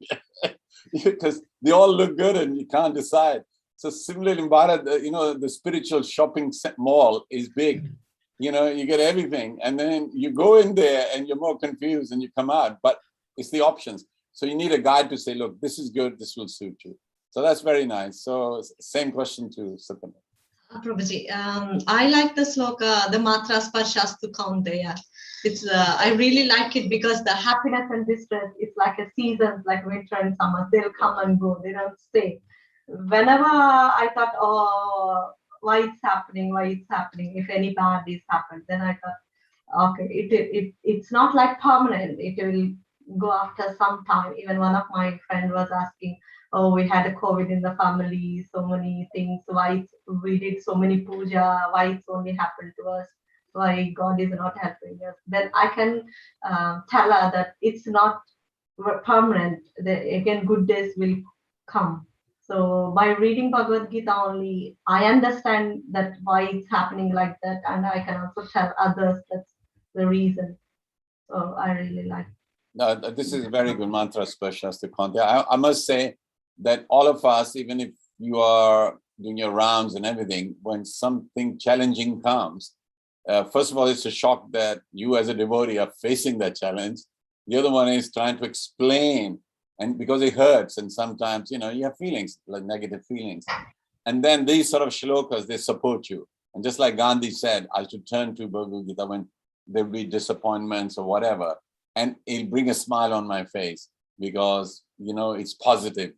Because they all look good and you can't decide. So similarly in Bharat, the spiritual shopping mall is big. You get everything, and then you go in there and you're more confused and you come out, but it's the options. So you need a guide to say, look, this is good, this will suit you. So that's very nice. So same question to Satyam. Prabhuji, I like the sloka, the matra sparshastu kaunteya. It's I really like it because the happiness and distress, it's like a season, like winter and summer. They'll come and go. They don't stay. Whenever I thought, oh, why it's happening? If any bad is happened, then I thought, okay, it's not like permanent. It will go after some time. Even one of my friend was asking, oh, we had a COVID in the family, so many things, why we did so many puja, why it's only happened to us, why God is not helping us. Then I can tell her that it's not permanent. Again, good days will come. So by reading Bhagavad Gita only, I understand that why it's happening like that, and I can also tell others that's the reason. So I really like. No, this is a very good mantra, Spashasthi Kante. I must say that all of us, even if you are doing your rounds and everything, when something challenging comes, first of all, it's a shock that you as a devotee are facing that challenge. The other one is trying to explain, and because it hurts, and sometimes, you have feelings, like negative feelings. And then these sort of shlokas, they support you. And just like Gandhi said, I should turn to Bhagavad Gita when there'll be disappointments or whatever, and it'll bring a smile on my face because, it's positive.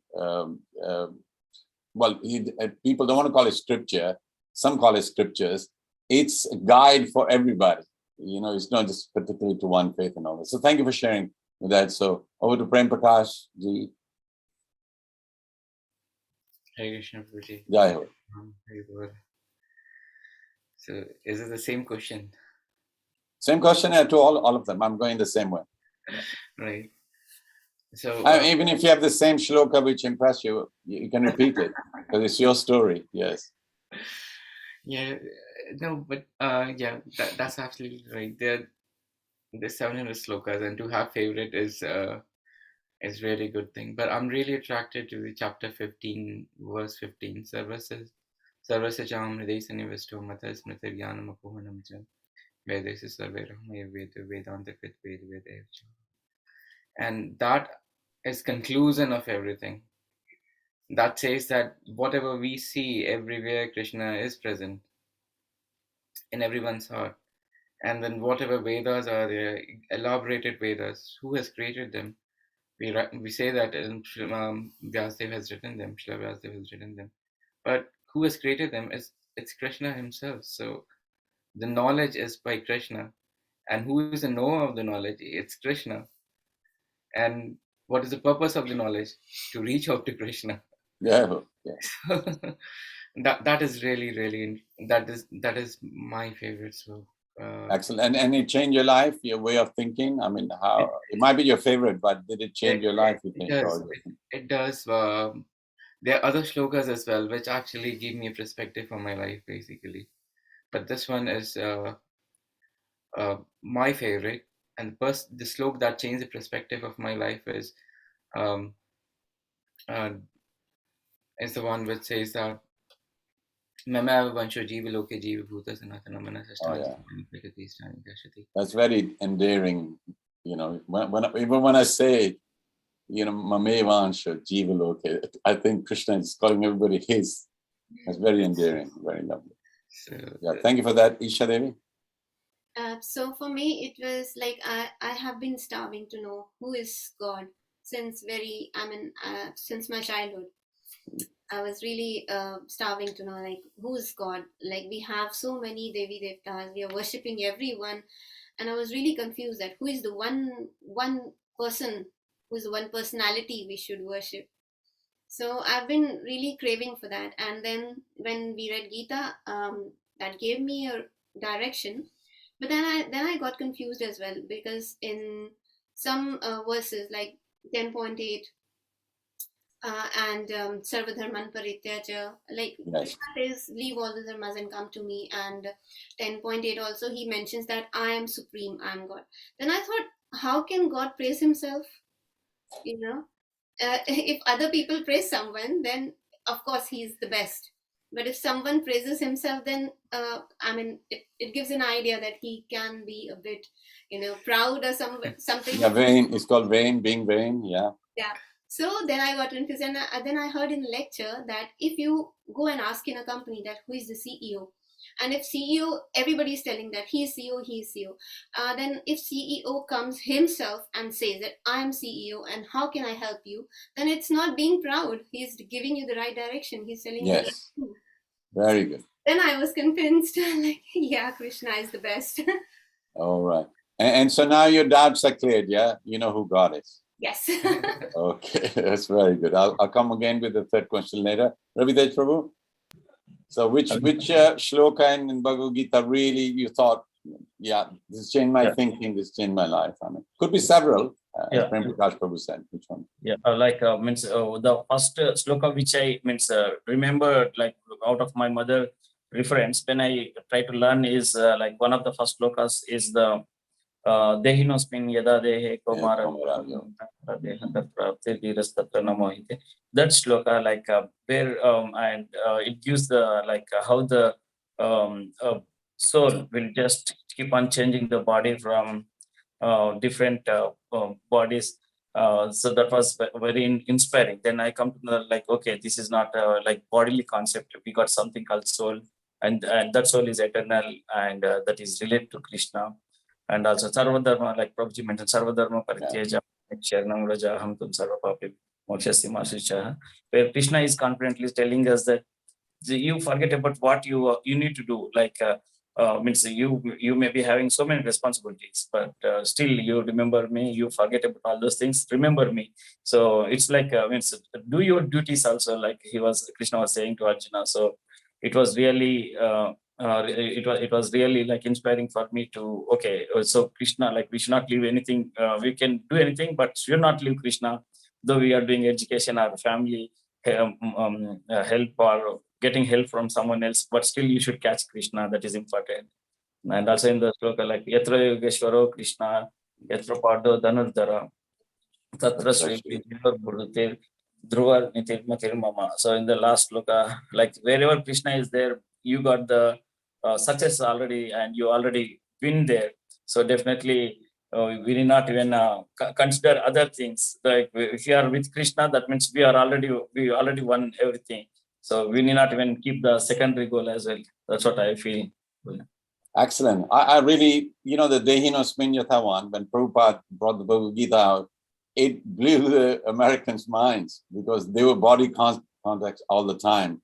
People don't want to call it scripture. Some call it scriptures. It's a guide for everybody. It's not just particularly to one faith and all that. So thank you for sharing with that. So over to Prem Prakash ji. Hare Krishna Prabhuji. Jai Ho. Hare Bol. So is it the same question? Same question to all of them. I'm going the same way. Right. So even if you have the same shloka which impressed you, you can repeat it because it's your story. Yes. Yeah, no, but that's absolutely right. There's 700 slokas, and to have favorite is really good thing. But I'm really attracted to the chapter 15, verse 15. Sarvasya cham hridaya sanivisto mata smriti jnanam apohanam cha vedesi sarve rahmaya vedanta krit ved vedevcha. and that is conclusion of everything. That says that whatever we see everywhere, Krishna is present in everyone's heart. And then whatever Vedas are there, elaborated Vedas, who has created them? We say that Vyasadeva has written them, Srila Vyasadeva has written them. But who has created them? It's Krishna himself. So the knowledge is by Krishna. And who is the knower of the knowledge? It's Krishna. And what is the purpose of the knowledge? To reach out to Krishna. Yeah. That is really that is my favorite sloka. Excellent. And it changed your life, your way of thinking? I mean, how it might be your favorite, but did it change your life, you think? It does. There are other shlokas as well, which actually give me a perspective on my life, basically. But this one is my favorite. And the sloka that changed the perspective of my life is the one which says that that's very endearing, you know. Even when I say, you know, Mamevansha Jiva Loke, I think Krishna is calling everybody his. That's very endearing, very lovely. So, yeah, thank you for that, Isha Devi. So for me, it was like I have been starving to know who is God since since my childhood. I was really starving to know, like, who is God? Like, we have so many Devi Devtas, we are worshipping everyone, and I was really confused that who is the one person, who is the one personality we should worship. So I've been really craving for that, and then when we read Gita, that gave me a direction. But then I got confused as well, because in some verses like 10.8 and Sarvadharman Parityaja, like yes. Krishna says, leave all the dharmas and come to me. And 10.8 also, he mentions that I am supreme, I am God. Then I thought, how can God praise himself? You know, if other people praise someone, then of course he's the best. But if someone praises himself, then it gives an idea that he can be a bit, proud or something. Yeah, vain. It's called vain, being vain. Yeah. Yeah. So then I got confused, and then I heard in a lecture that if you go and ask in a company that who is the CEO, and if CEO, everybody is telling that he is CEO, then if CEO comes himself and says that I am CEO and how can I help you, then it's not being proud. He's giving you the right direction. He's telling you. Yes. Very good. Then I was convinced, like, yeah, Krishna is the best. All right. And so now your doubts are cleared, yeah? You know who God is. Yes. Okay, that's very good. I'll come again with the third question later. Ravi Tej Prabhu? So which shloka in Bhagavad Gita really you thought, yeah, this changed my thinking, this changed my life? I mean, could be several, as Prem Prakash Prabhu said. Which one? Yeah, the first shloka which I remember, like, out of my mother reference when I try to learn is like one of the first shlokas is the Dehinosmin Yada Dehe Komara that shloka, like where and it gives the how the soul will just keep on changing the body from different bodies. So that was very inspiring. Then I come to the okay, this is not like bodily concept. We got something called soul, and that soul is eternal, and that is related to Krishna. And also Sarvadharma, like Prabhuji mentioned, Sarvadharma Parityaja Sharanam Rajaham Tum Sarvapapi Mokshasya Masuchaha, where Krishna is confidently telling us that you forget about what you need to do. Means you may be having so many responsibilities, but still you remember me. You forget about all those things. Remember me. So it's like means do your duties also. Like Krishna was saying to Arjuna. So it was really it was really like inspiring for me to so Krishna, like we should not leave anything. We can do anything, but should not leave Krishna. Though we are doing education, our family help or getting help from someone else, but still you should catch Krishna. That is important. And also in the sloka, like Yatra Yogeshwaro Krishna, Yatra Pardo Dhanurdhara, Tatra Sri Burutir, Dhruvar Nitir Matir Mama. So in the last sloka, like wherever Krishna is there, you got the success already, and you already been there. So definitely we need not even consider other things. Like if you are with Krishna, that means we already won everything. So we need not even keep the secondary goal as well. That's what I feel. Excellent. I really, the Dehinosmin Yatha one, when Prabhupada brought the Bhagavad Gita out, it blew the Americans' minds because they were body concepts all the time.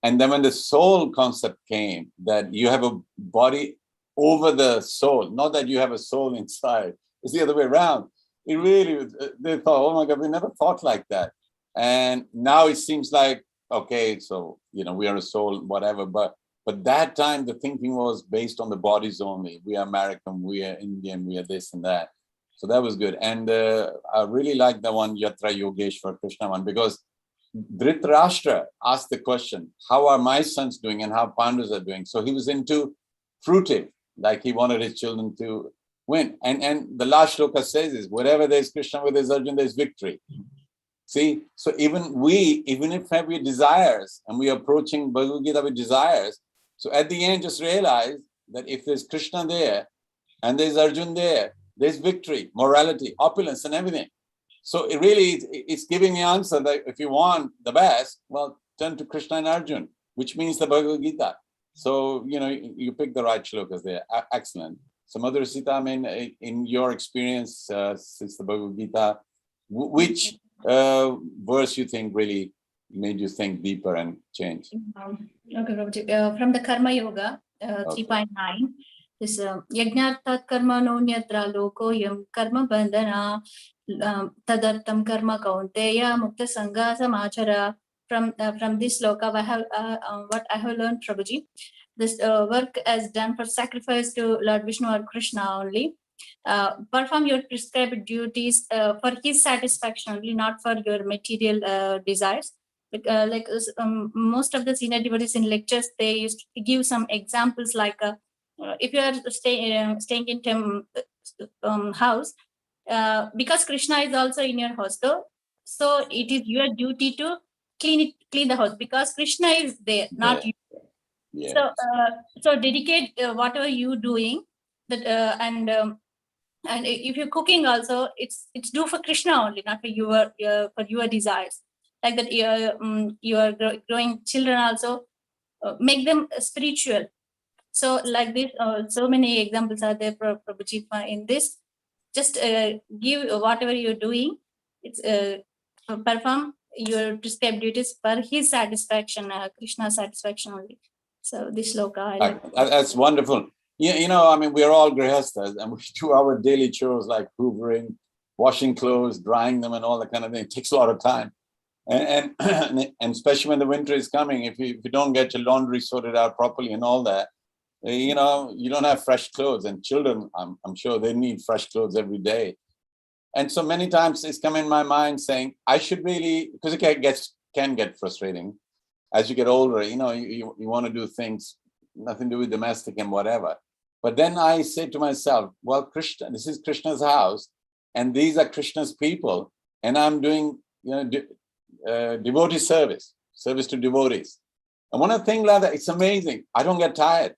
And then when the soul concept came, that you have a body over the soul, not that you have a soul inside. It's the other way around. It really, they thought, oh my God, we never thought like that. And now it seems like, okay, so, we are a soul, whatever. But that time, the thinking was based on the bodies only. We are American, we are Indian, we are this and that. So that was good. And I really like the one Yatra Yogeshwar Krishna one, because Dhritarashtra asked the question, how are my sons doing and how Pandavas are doing? So he was into fruitive, like he wanted his children to win. And the last shloka says is, wherever there's Krishna, where there's Arjuna, there's victory. See, so even if we have desires and we are approaching Bhagavad Gita with desires, so at the end, just realize that if there's Krishna there and there's Arjuna there, there's victory, morality, opulence and everything. So it really, it's giving the answer that if you want the best, well, turn to Krishna and Arjuna, which means the Bhagavad Gita. So, you pick the right shlokas there. Excellent. So Madhura Sita, I mean, in your experience since the Bhagavad Gita, which verse you think really made you think deeper and change? Okay, Prabhuji. From the Karma Yoga, 3.9, this Yajnartat karma no nyatra loko yam karma bandhana tadartam karma kaunteya mukta sangha samachara. From this sloka, what I have learned, Prabhuji, this work is done for sacrifice to Lord Vishnu or Krishna only. Perform your prescribed duties for his satisfaction only, not for your material desires. Most of the senior devotees in lectures, they used to give some examples like if you are staying in house, because Krishna is also in your house, so it is your duty to clean the house because Krishna is there, not you. Yeah. So dedicate whatever you doing that, and if you're cooking also, it's do for Krishna only, not for your desires. Like that, you are growing children also, make them spiritual. So like this, so many examples are there, Prabhuji, in this. Just give whatever you're doing, it's perform your prescribed duties for his satisfaction, Krishna's satisfaction only. So this sloka, that's wonderful. I mean, we're all grihastas and we do our daily chores like hoovering, washing clothes, drying them and all that kind of thing. It takes a lot of time. And especially when the winter is coming, if you don't get your laundry sorted out properly and all that, you don't have fresh clothes. And children, I'm sure they need fresh clothes every day. And so many times it's come in my mind saying, I should really, because it can get frustrating. As you get older, you want to do things, nothing to do with domestic and whatever. But then I say to myself, well, Krishna, this is Krishna's house, and these are Krishna's people, and I'm doing, devotee service to devotees. And when I think like that, it's amazing. I don't get tired.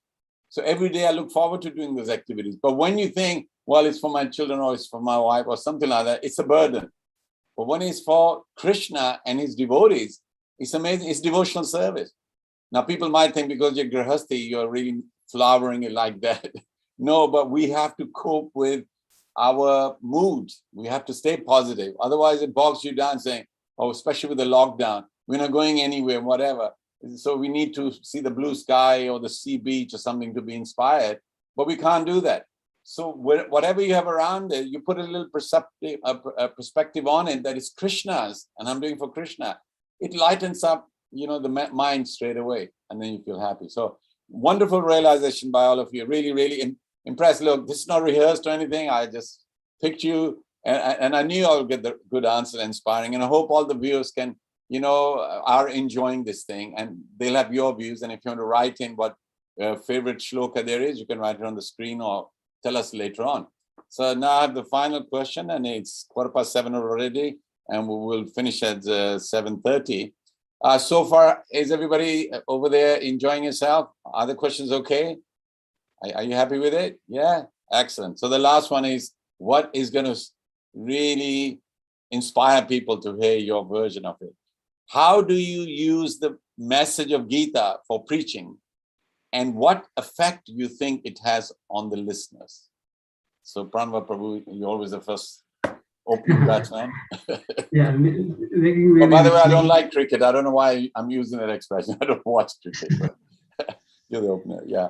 So every day I look forward to doing those activities. But when you think, well, it's for my children or it's for my wife or something like that, it's a burden. But when it's for Krishna and his devotees, it's amazing. It's devotional service. Now, people might think because you're grihasti, you're really flowering it like that. No, but we have to cope with our mood. We have to stay positive. Otherwise, it bogs you down saying, oh, especially with the lockdown, we're not going anywhere, whatever. So we need to see the blue sky or the sea beach or something to be inspired, but we can't do that. So whatever you have around it, you put a little perspective on it that is Krishna's, and I'm doing for Krishna. It lightens up, the mind straight away, and then you feel happy. So wonderful realization by all of you. Really, really impressed. Look, this is not rehearsed or anything. I just picked you, and I knew I'll get the good answer, inspiring. And I hope all the viewers can, are enjoying this thing, and they'll have your views. And if you want to write in what favorite shloka there is, you can write it on the screen or tell us later on. So now I have the final question, and it's 7:15 already, and we will finish at 7:30. So far, is everybody over there enjoying yourself? Are the questions okay? Are you happy with it? Yeah, Excellent. So the last one is, what is going to really inspire people to hear your version of it? How do you use the message of Gita for preaching? And what effect do you think it has on the listeners? So Pranava Prabhu, you're always the first opening batsman. Yeah. Oh, by the way, I don't like cricket. I don't know why I'm using that expression. I don't watch cricket, but you're the opener. Yeah.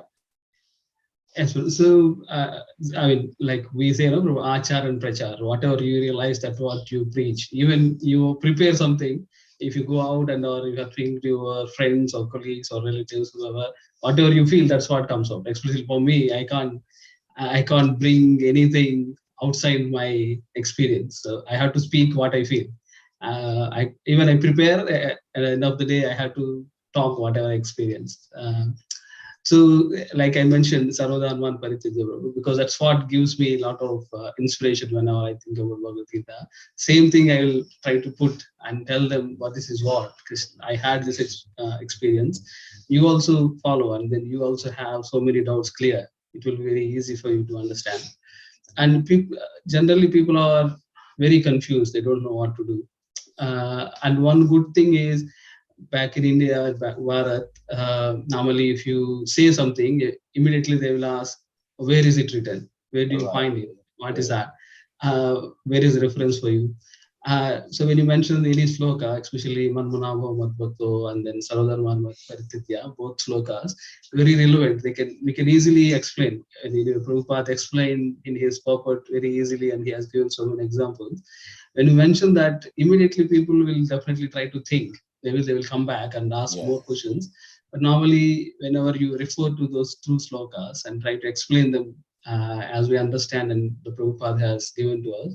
Yes, so I mean, like we say, no, achar and prachar, whatever you realize that what you preach, even you prepare something, if you go out and or you are speaking to your friends or colleagues or relatives, whoever, whatever you feel, that's what comes out. Especially for me, I can't bring anything outside my experience. So I have to speak what I feel. I prepare, at the end of the day, I have to talk whatever I experienced. So, like I mentioned, Sarvodharman Parityaja, because that's what gives me a lot of inspiration whenever I think about Bhagavad Gita. Same thing I will try to put and tell them what this is what, because I had this experience. You also follow, and then you also have so many doubts clear. It will be very easy for you to understand. And generally, people are very confused. They don't know what to do. And one good thing is, back in India, Bharat, normally if you say something, immediately they will ask, where is it written? Where do you find it? What is that? Where is the reference for you? So when you mention any sloka, especially Manmunavo Madbhakto and then Sarodharman Parititya, both slokas, very relevant. We can easily explain. And Prabhupada explained in his purport very easily, and he has given so many examples. When you mention that, immediately people will definitely try to think. They will come back and ask more questions. But normally, whenever you refer to those two slokas and try to explain them as we understand and the Prabhupada has given to us,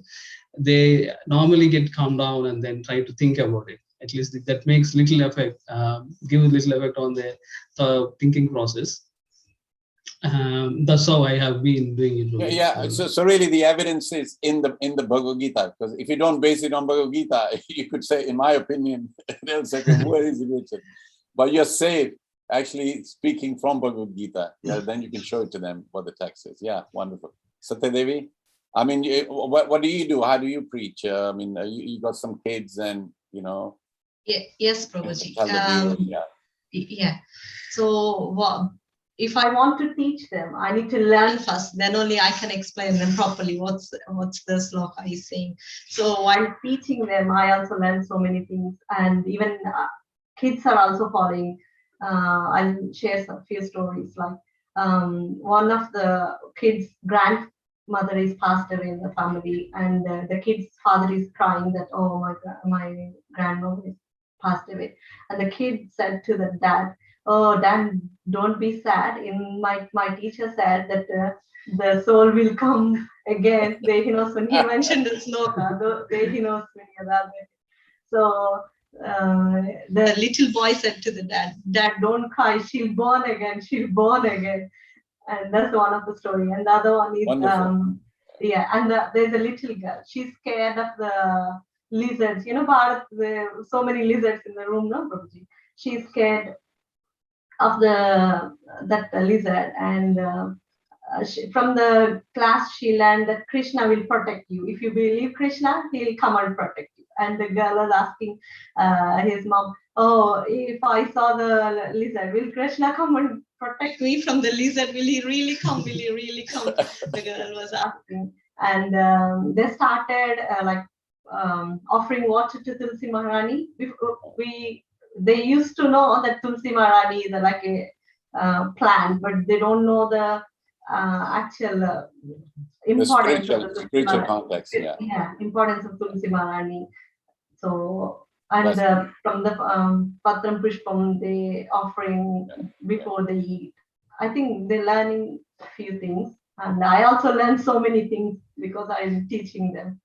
they normally get calmed down and then try to think about it. At least that makes little effect, give a little effect on the thinking process. That's how I have been doing it. Yeah. So really, the evidence is in the Bhagavad Gita. Because if you don't base it on Bhagavad Gita, you could say, in my opinion, they'll say, where is it written? But you're safe, actually speaking from Bhagavad Gita. Yeah, then you can show it to them what the text is. Yeah, wonderful. Satya Devi, I mean, what do you do? How do you preach? I mean, you got some kids, and Yes, Prabhuji. tell the viewers, Yeah. So if I want to teach them, I need to learn first. Then only I can explain them properly. What's the sloka is saying? So while teaching them, I also learn so many things, and even kids are also following. I'll share a few stories. Like one of the kids' grandmother is passed away in the family, and the kid's father is crying that, oh my grandmother is passed away, and the kid said to the dad, oh dad, don't be sad. In my teacher said that the soul will come again. He mentioned the sloka, he knows. So the little boy said to the dad, don't cry, she'll born again, and that's one of the story. And the other one is there's a little girl, she's scared of the lizards. Bharat, there are so many lizards in the room, no, Prabhuji? She's scared of that lizard, and from the class she learned that Krishna will protect you. If you believe Krishna, he'll come and protect you. And the girl was asking his mom, oh, if I saw the lizard, will Krishna come and protect me from the lizard? Will he really come? Will he really come? The girl was asking. And they started offering water to Tulsi Maharani. They used to know that Tulsi Maharani is like a plant, but they don't know the actual importance of the spiritual context. Importance of Tulsi Maharani. So, and from the Patram Pushpam, they offering before they eat. I think they're learning a few things, and I also learned so many things because I'm teaching them.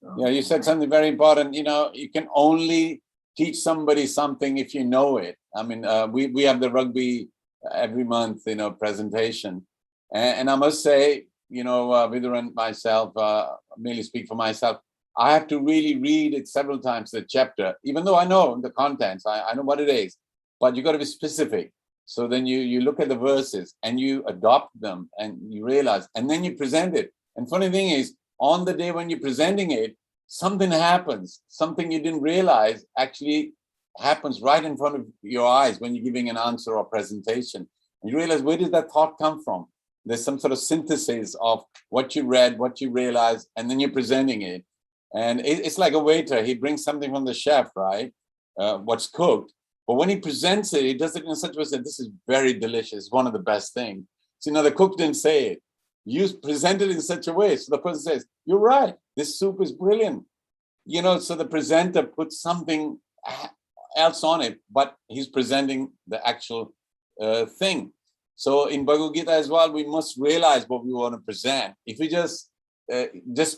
So, yeah, you said something very important. You can only teach somebody something if you know it. I mean, we have the rugby every month, presentation, and I must say, Vidura and myself, merely speak for myself, I have to really read it several times, the chapter, even though I know the contents, I know what it is, but you got to be specific. So then you look at the verses and you adopt them and you realize, and then you present it. And funny thing is, on the day when you're presenting it, something happens, something you didn't realize actually happens right in front of your eyes when you're giving an answer or presentation. And you realize, where did that thought come from? There's some sort of synthesis of what you read, what you realized, and then you're presenting it. And it's like a waiter. He brings something from the chef, right? What's cooked. But when he presents it, he does it in such a way that this is very delicious, one of the best things. So, the cook didn't say it. You present it in such a way. So the person says, you're right, this soup is brilliant. So the presenter puts something else on it, but he's presenting the actual thing. So in Bhagavad Gita as well, we must realize what we want to present. If we just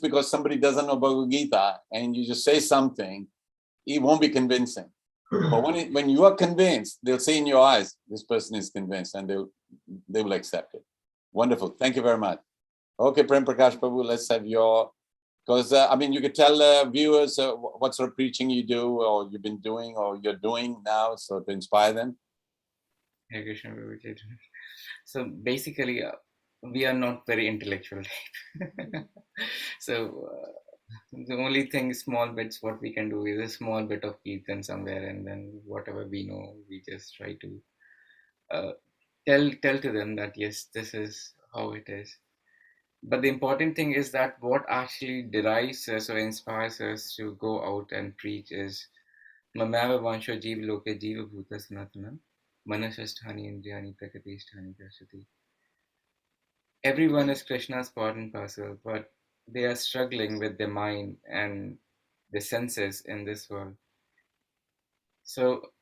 because somebody doesn't know Bhagavad Gita and you just say something, it won't be convincing. But when you are convinced, they'll say in your eyes, this person is convinced, and they will accept it. Wonderful. Thank you very much. Okay, Prem Prakash Prabhu, let's have your, because you could tell viewers what sort of preaching you do, or you've been doing, or you're doing now, so to inspire them. Hare Krishna, Prabhuji. So basically, we are not very intellectual type. So the only thing, small bits, what we can do is a small bit of Kirtan somewhere, and then whatever we know, we just try to tell to them that yes, this is how it is. But the important thing is that what actually derives us or inspires us to go out and preach is Mamava Vansho Jeev Loke Jeeva Bhuta Sanatana Manasasthani Indriyani Prakatishthani Prasati. Everyone is Krishna's part and parcel, but they are struggling with their mind and the senses in this world. So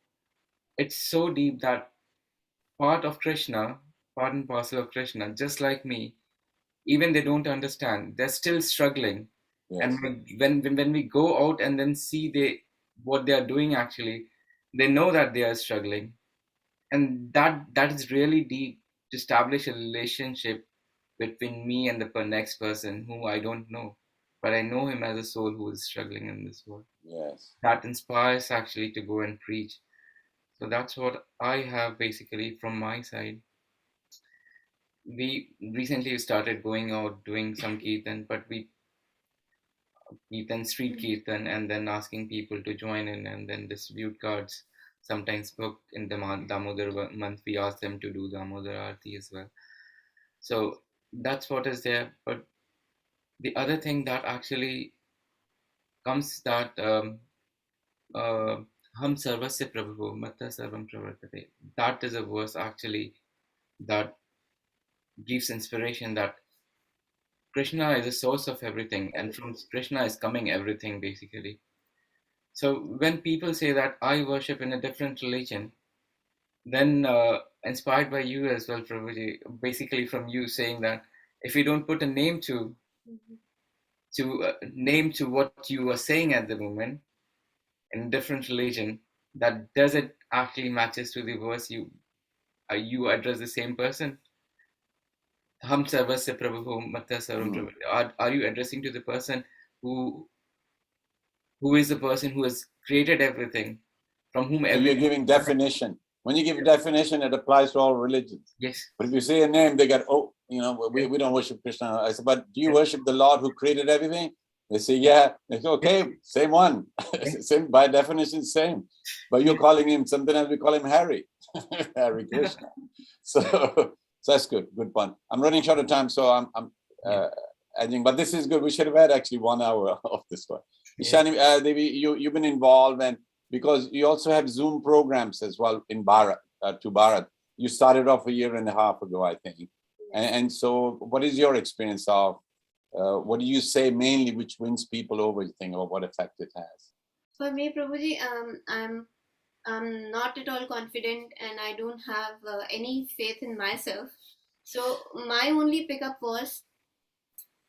it's so deep that part of Krishna, part and parcel of Krishna, just like me, even they don't understand, they're still struggling. Yes. And when we go out and then see what they are doing, actually, they know that they are struggling. And that is really deep, to establish a relationship between me and the next person who I don't know, but I know him as a soul who is struggling in this world. Yes. That inspires actually to go and preach. So that's what I have basically from my side. We recently started going out doing some Kirtan, but Kirtan, street Kirtan, and then asking people to join in and then distribute cards. Sometimes booked in the Damodar month, we ask them to do Damodar Aarti as well. So that's what is there. But the other thing that actually comes that Ham Sarvasya Prabhu Matta Sarvam Pravartate. That is a verse actually that gives inspiration that Krishna is the source of everything, and from Krishna is coming everything basically. So when people say that I worship in a different religion, then inspired by you as well, Prabhuji, basically from you saying that if you don't put a name to what you are saying at the moment in different religion, that does it actually matches to the verse you address the same person. Ham Sarvasya Prabhu Matta Sarvam Prabhu. Are you addressing to the person who is the person who has created everything, from whom You're giving definition. When you give definition, it applies to all religions. Yes. But if you say a name, they get, we don't worship Krishna. I said, but do you worship the Lord who created everything? They say, yeah. They say, okay, same one. Same, by definition, same. But you're calling him something else. We call him Harry. Harry Krishna. So that's good. Good point. I'm running short of time, so I'm adding. But this is good. We should have had actually 1 hour of this one. Ishani, Devi, you've been involved, and because you also have Zoom programs as well in Bharat, to Bharat. You started off a year and a half ago, I think. And so what is your experience of, what do you say mainly which wins people over, you think, or what effect it has? For me, Prabhuji, I'm not at all confident, and I don't have any faith in myself. So my only pickup was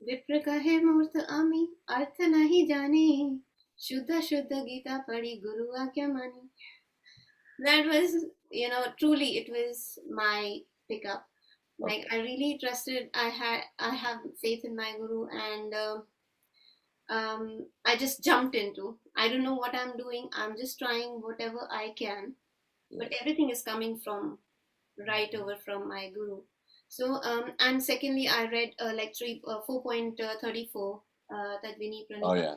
विप्र कहे मूर्त आमी अर्थ नहीं जाने शुद्ध शुद्ध गीता पढ़ी गुरु आज्ञा मानी. That was, truly it was my pickup. Like, I really trusted, I have faith in my guru, and I just jumped into, I don't know what I'm doing, I'm just trying whatever I can, but everything is coming from right over from my guru. So and secondly, I read like 4.34 Tadvini Oh Pranita. yeah.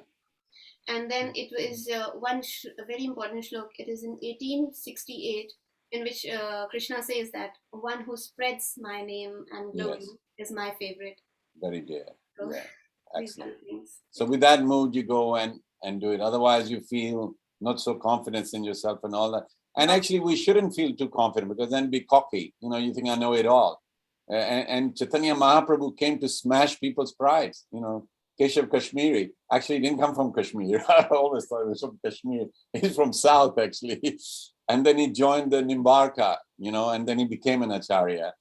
And then it was a very important shlok. It is in 1868, in which Krishna says that one who spreads my name and glory Yes. is my favorite. Very dear. So Yeah. these are Excellent. the things. So with that mood, you go and do it. Otherwise, you feel not so confident in yourself and all that. And actually, we shouldn't feel too confident because then be cocky. You know, you think I know it all. And Chaitanya Mahaprabhu came to smash people's prides. You know, Keshav Kashmiri actually didn't come from Kashmir. I always thought he was from Kashmir. He's from South actually. And then he joined the Nimbarka, you know, and then he became an Acharya.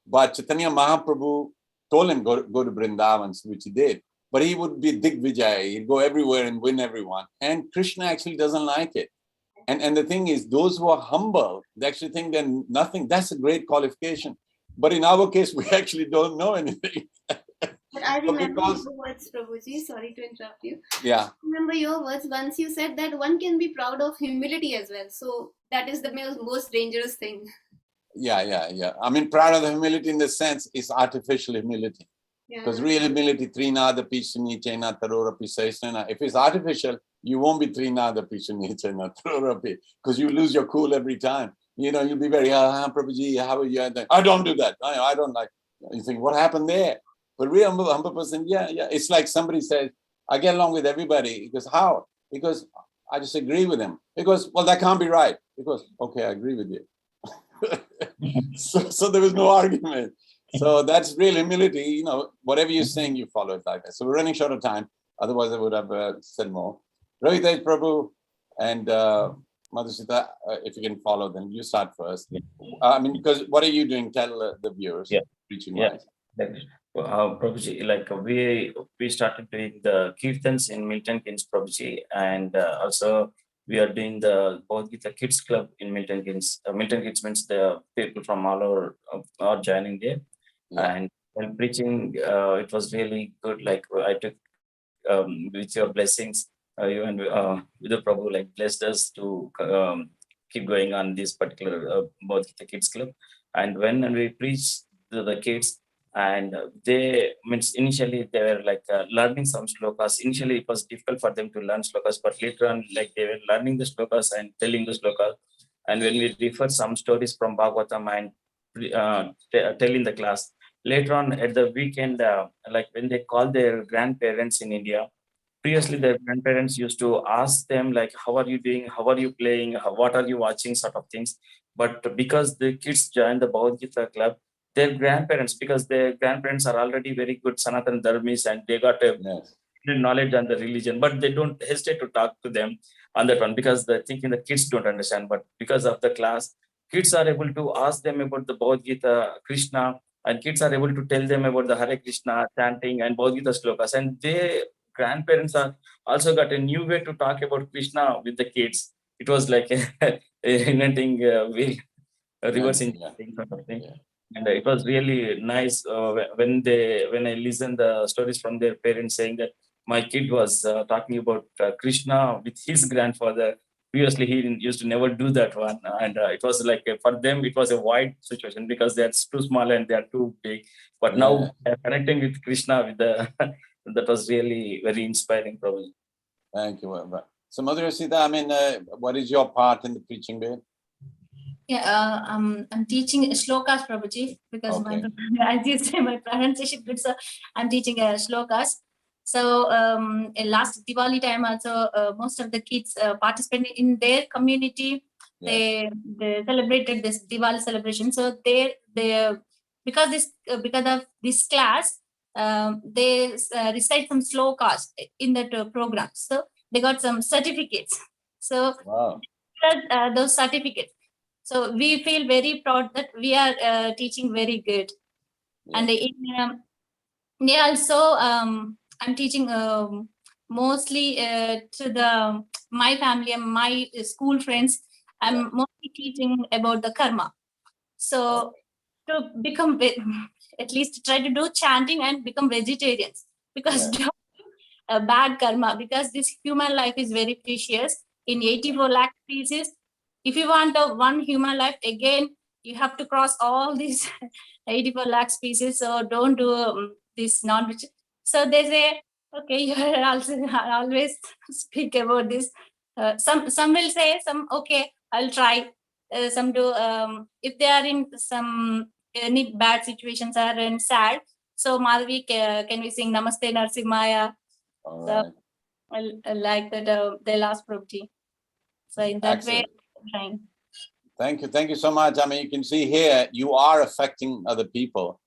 But Chaitanya Mahaprabhu told him go to Vrindavan, which he did. But he would be Digvijay. He'd go everywhere and win everyone. And Krishna actually doesn't like it. And the thing is, those who are humble, they actually think they're nothing. That's a great qualification. But in our case, we actually don't know anything. But I But remember because, your words, Prabhuji. Sorry to interrupt you. yeah, I remember your words once you said that one can be proud of humility as well. So that is the most dangerous thing. yeah. I mean, proud of the humility in the sense is artificial humility. Because real humility, Trinada Pisanichena Tarorapi Saisana. If it's artificial, you won't be Trinada Pisanichena Tarorapi because you lose your cool every time. You know, you'll be very, Prabhuji, how are you? I don't do that. I don't like. You think, what happened there? But real humble person, yeah. It's like somebody says, I get along with everybody. He goes, how? Because I just agree with him. He goes, well, that can't be right. He goes, okay, I agree with you. So there was no argument. So that's real humility. You know, whatever you're saying, you follow it like that. So we're running short of time. Otherwise, I would have said more. Rohitesh Prabhu and Madhusita, if you can follow, then you start first. I mean, because what are you doing? Tell the viewers. Yeah. Preaching Yeah. wise. Prabhuji, like we started doing the kirtans in Milton Keynes, Prabhuji, and also we are doing the Bhagavad Gita Kids Club in Milton Keynes. Milton Keynes means the people from all over are joining there. Yeah. And when preaching, it was really good. Like I took with your blessings, you and with the Prabhu like blessed us to keep going on this particular Bhagavad Gita Kids Club. And when we preach to the kids, and they means initially they were like learning some shlokas. Initially, it was difficult for them to learn shlokas, but later on, like they were learning the shlokas and telling the shlokas. And when we refer some stories from Bhagavatam and tell in the class, later on at the weekend, like when they call their grandparents in India, previously their grandparents used to ask them like, how are you doing? How are you playing? What are you watching? Sort of things. But because the kids joined the Bhagavad Gita club, their grandparents, because their grandparents are already very good Sanatan Dharmis and they got a knowledge on the religion, but they don't hesitate to talk to them on that one because they're thinking the kids don't understand. But because of the class, kids are able to ask them about the Bhagavad Gita, Krishna, and kids are able to tell them about the Hare Krishna chanting and Bhagavad Gita slokas. And they grandparents are also got a new way to talk about Krishna with the kids. It was like inventing reverse engineering sort of thing. And it was really nice when I listened the stories from their parents saying that my kid was talking about Krishna with his grandfather. Previously, he used to never do that one, and it was like for them it was a wide situation because they're too small and they're too big. But now connecting with Krishna with the that was really very inspiring, probably. Thank you. So, Madhurasita, I mean, what is your part in the preaching bit? Yeah, I'm teaching shlokas, Prabhuji, because my as you say, my pronunciation good, so I'm teaching shlokas. So last Diwali time also, most of the kids participated in their community. They celebrated this Diwali celebration. So they because of this class, they recite some slokas in that program. So they got some certificates. So those certificates. So we feel very proud that we are teaching very good. And they also, I'm teaching mostly to my family and my school friends. I'm mostly teaching about the karma. So to become, at least try to do chanting and become vegetarians, because bad karma, because this human life is very precious. In 84 lakh species, if you want one human life, again you have to cross all these 84 lakh species, so don't do this non-veg. So they say, okay, you are also always speak about this. Some will say, some okay, I'll try. Some do, if they are in some any bad situations or in sad. So Madhavi, can we sing Namaste Narsimaya? All So right. I like that the last property. So in that way, Excellent. I'm trying. Thank you. Thank you so much. I mean, you can see here, you are affecting other people.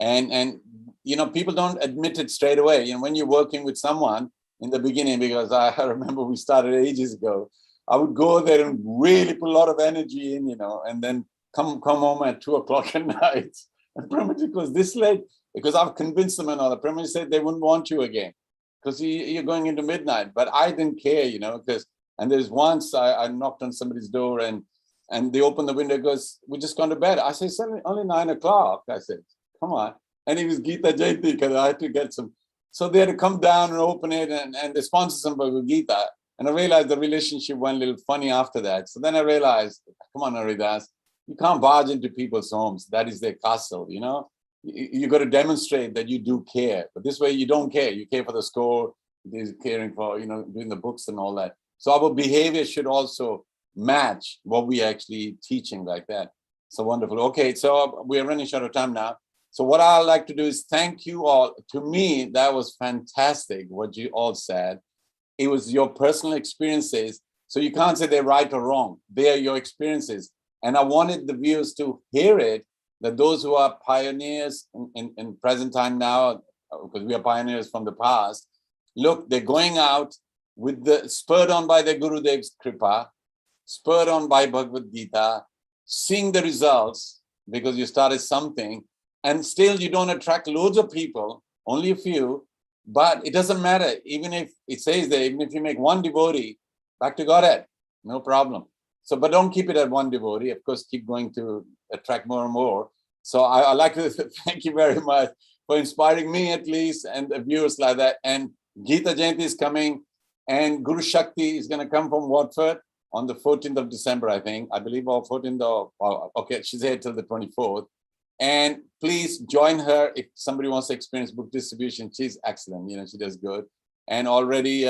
And you know, people don't admit it straight away. You know, when you're working with someone in the beginning, because I remember we started ages ago, I would go there and really put a lot of energy in, you know, and then come home at 2 o'clock at night. And Premaji goes, this late, because I've convinced them and all. Premaji said they wouldn't want you again because you're going into midnight. But I didn't care, you know, because, and there's once I knocked on somebody's door and they opened the window, goes, we just gone to bed. I said, it's only 9 o'clock. I said, come on. And it was Gita Jayanti because I had to get some. So they had to come down and open it and they sponsored some Bhagavad Gita. And I realized the relationship went a little funny after that. So then I realized, come on, Haridas, you can't barge into people's homes. That is their castle, you know? You got to demonstrate that you do care. But this way you don't care. You care for the score, there's caring for, you know, doing the books and all that. So our behavior should also match what we actually teaching like that. So wonderful. Okay, so we're running short of time now. So what I'd like to do is thank you all. To me, that was fantastic, what you all said. It was your personal experiences. So you can't say they're right or wrong. They are your experiences. And I wanted the viewers to hear it, that those who are pioneers in present time now, because we are pioneers from the past, look, they're going out with the spurred on by the Gurudev's Kripa, spurred on by Bhagavad Gita, seeing the results because you started something, and still you don't attract loads of people, only a few, but it doesn't matter. Even if it says that, even if you make one devotee, back to Godhead, no problem. So, but don't keep it at one devotee. Of course, keep going to attract more and more. So I like to thank you very much for inspiring me at least, and the viewers like that. And Gita Jayanti is coming, and Guru Shakti is going to come from Watford on the 14th of December, I think. I believe, or 14th of, okay, she's here till the 24th. And please join her if somebody wants to experience book distribution. She's excellent, you know, she does good. And already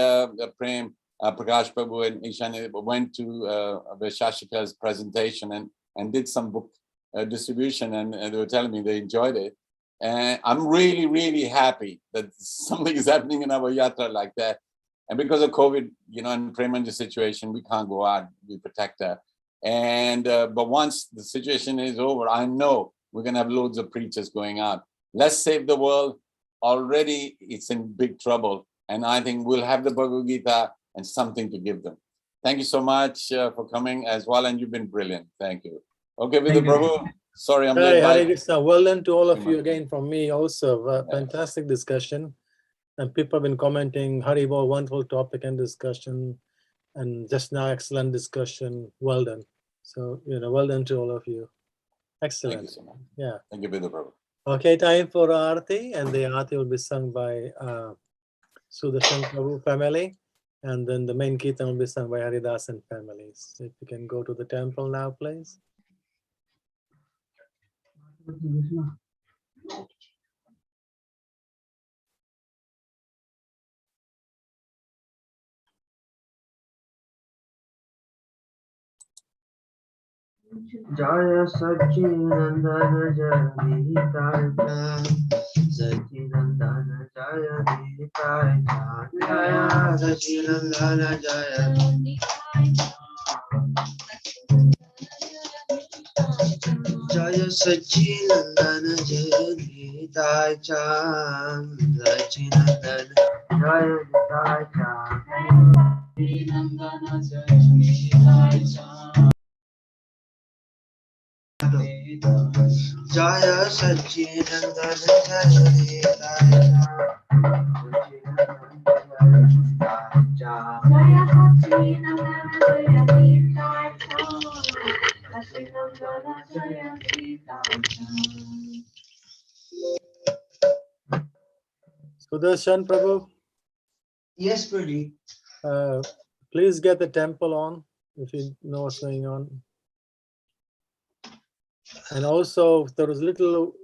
Prem, Prakash Prabhu and Ishani went to Shashika's presentation and did some book distribution, and they were telling me they enjoyed it. And I'm really, really happy that something is happening in our yatra like that. And because of COVID, you know, and Premanja's situation, we can't go out, we protect her. And, but once the situation is over, I know we're going to have loads of preachers going out. Let's save the world. Already it's in big trouble. And I think we'll have the Bhagavad Gita and something to give them. Thank you so much for coming as well. And you've been brilliant. Thank you. Okay, Vidya Prabhu. Sorry, I'm late. Hare Krishna. Well done to all of you again from me also. Fantastic discussion. And people have been commenting, Haribol, wonderful topic and discussion. And just now, excellent discussion. Well done. So, you know, well done to all of you. Excellent. Thank you so much. Yeah. Thank you, Vidya Prabhu. Okay, time for Aarti, and the Aarti will be sung by Sudarshan Prabhu family, and then the main Kirtan will be sung by Haridas and families. If you can go to the temple now, please. Jaya Satchinandana Jaya Dita Satchinandana Jaya Dita Jaya Satchinandana Jaya Jaya Satchinandana Jaya Dita Satchinandana Jaya Dita Jaya Satchinandana Jaya Sudarshan Prabhu. Yes, Pradeep. Please get the temple on if you know what's going on. And also there was little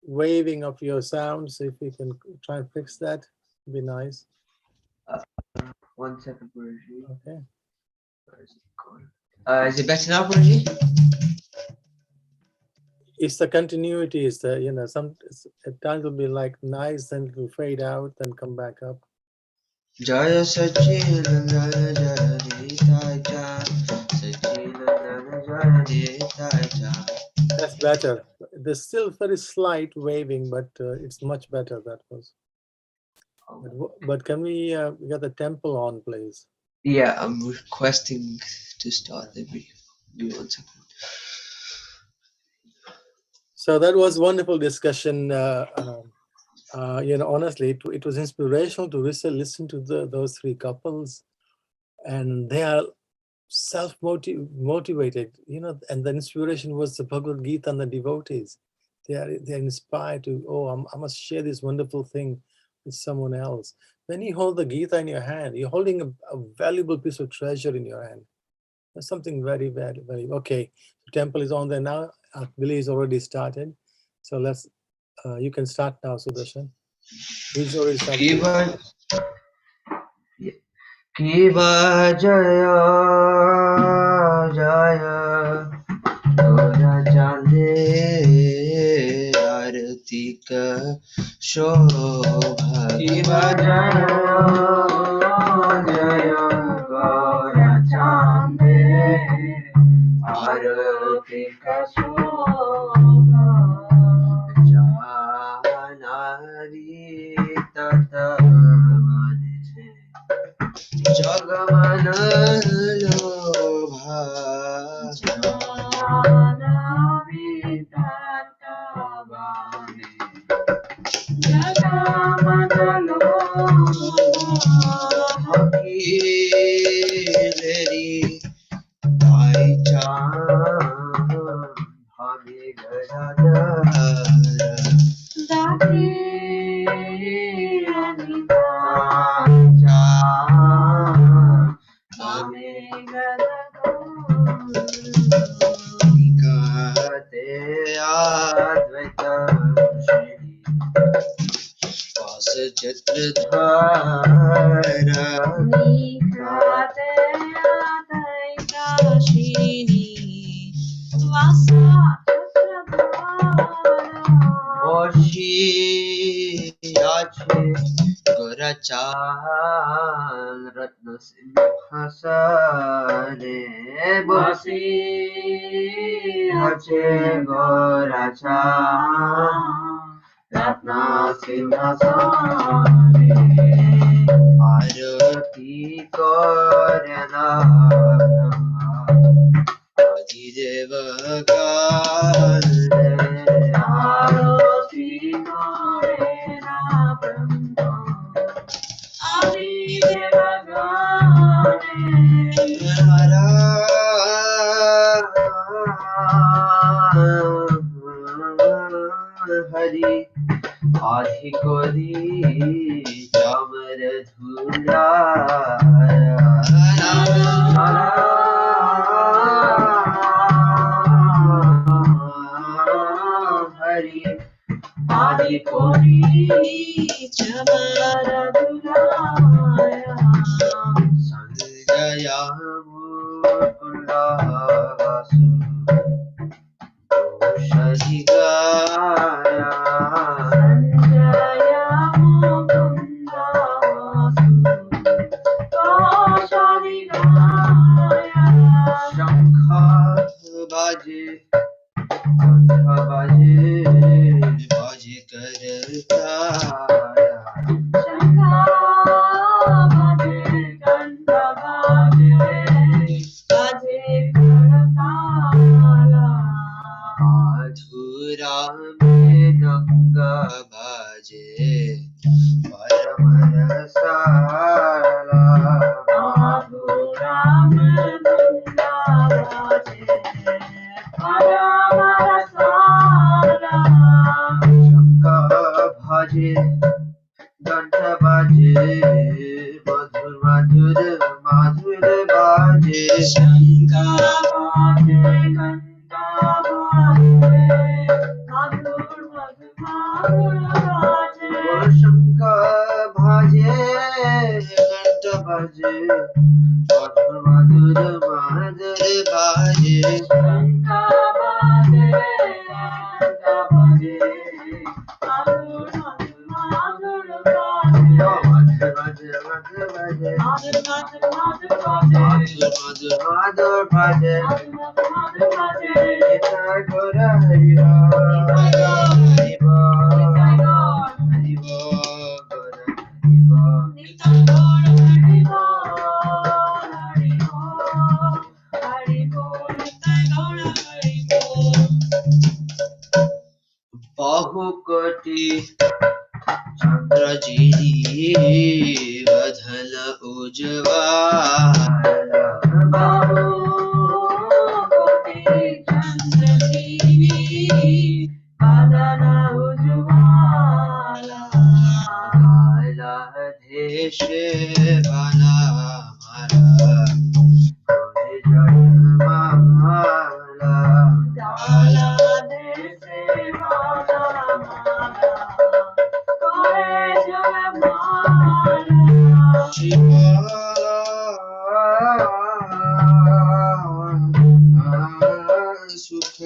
waving of your sounds. If we can try and fix that, it'd be nice. 1 second, Guruji. Okay. Where is it gone? Is it better now, Guruji? It's the continuity, is the, you know, at times will be like nice, then it will fade out, then come back up. Jaya Sachidananda Jaya Nitaya Jaya Sachidananda Jaya Nitaya. That's better. There's still very slight waving, but it's much better. That was. But can we get the temple on, please? Yeah, I'm requesting to start the video. Give me 1 second. So that was wonderful discussion. You know, honestly, it was inspirational to listen to those three couples, and they are self-motivated, you know, and the inspiration was the Bhagavad Gita and the devotees. They're inspired to, oh, I must share this wonderful thing with someone else. When you hold the Gita in your hand, you're holding a valuable piece of treasure in your hand. That's something very, very, very, okay. The temple is on there now. Billy is already started. So let's, you can start now, Sudarshan. He's already started. Kiva Jaya Jaya Gora Chande Arati Ka Shobha. Kiva Jaya Jaya Gora Chande Arati Ka Shobha. Janari Tata Jagaman Lobha Jagaman Lobha Hakiri Dai Chan Hame Gadadara Dati Anita Nikate Advaita Shri Vasa Chatradhara Nikate Advaita Shri Vasa Chatradhara Oshi Yache Gorachan Ratna Simhasane Bosi Hache Gorachan Ratna Simhasane Arati Korena Adideva Gane Arati Korena Hari Adi Kodi Jamar Dhula Hari Adi Kodi Jamar Dhula Sanjaya Mukunda Vasu Shadhigaya Sanjaya Mukunda Vasu Shadhigaya Shankha Baje Kantha Baje Baje Kartaya Shankha Baje Kantha Baje Baje Kartaya Madhura Mein Ganga Bhaje Param Rasala Madhura Mein Ganga Bhaje Param Rasala Shankha Bhaje Gantha Bhaje Madhur Madhur Madhur Bhaje Shankha Bhaje Gantha Bhaje শঙ্খ বাজে ঘন্টা বাজে মধুর মধুর মাধুর বাজে শঙ্খ বাজে ঘন্টা বাজে মধুর মধুর বাজে মধুর বাজে গীতা গোরা হরিবা হরিবা बहु कोटि चंद्र जी बधल उज्ज्वल बहु कोटि चंद्र जी बधल उज्ज्वल काला देश बना हमारा कोई जन्माला काला देश बना सुख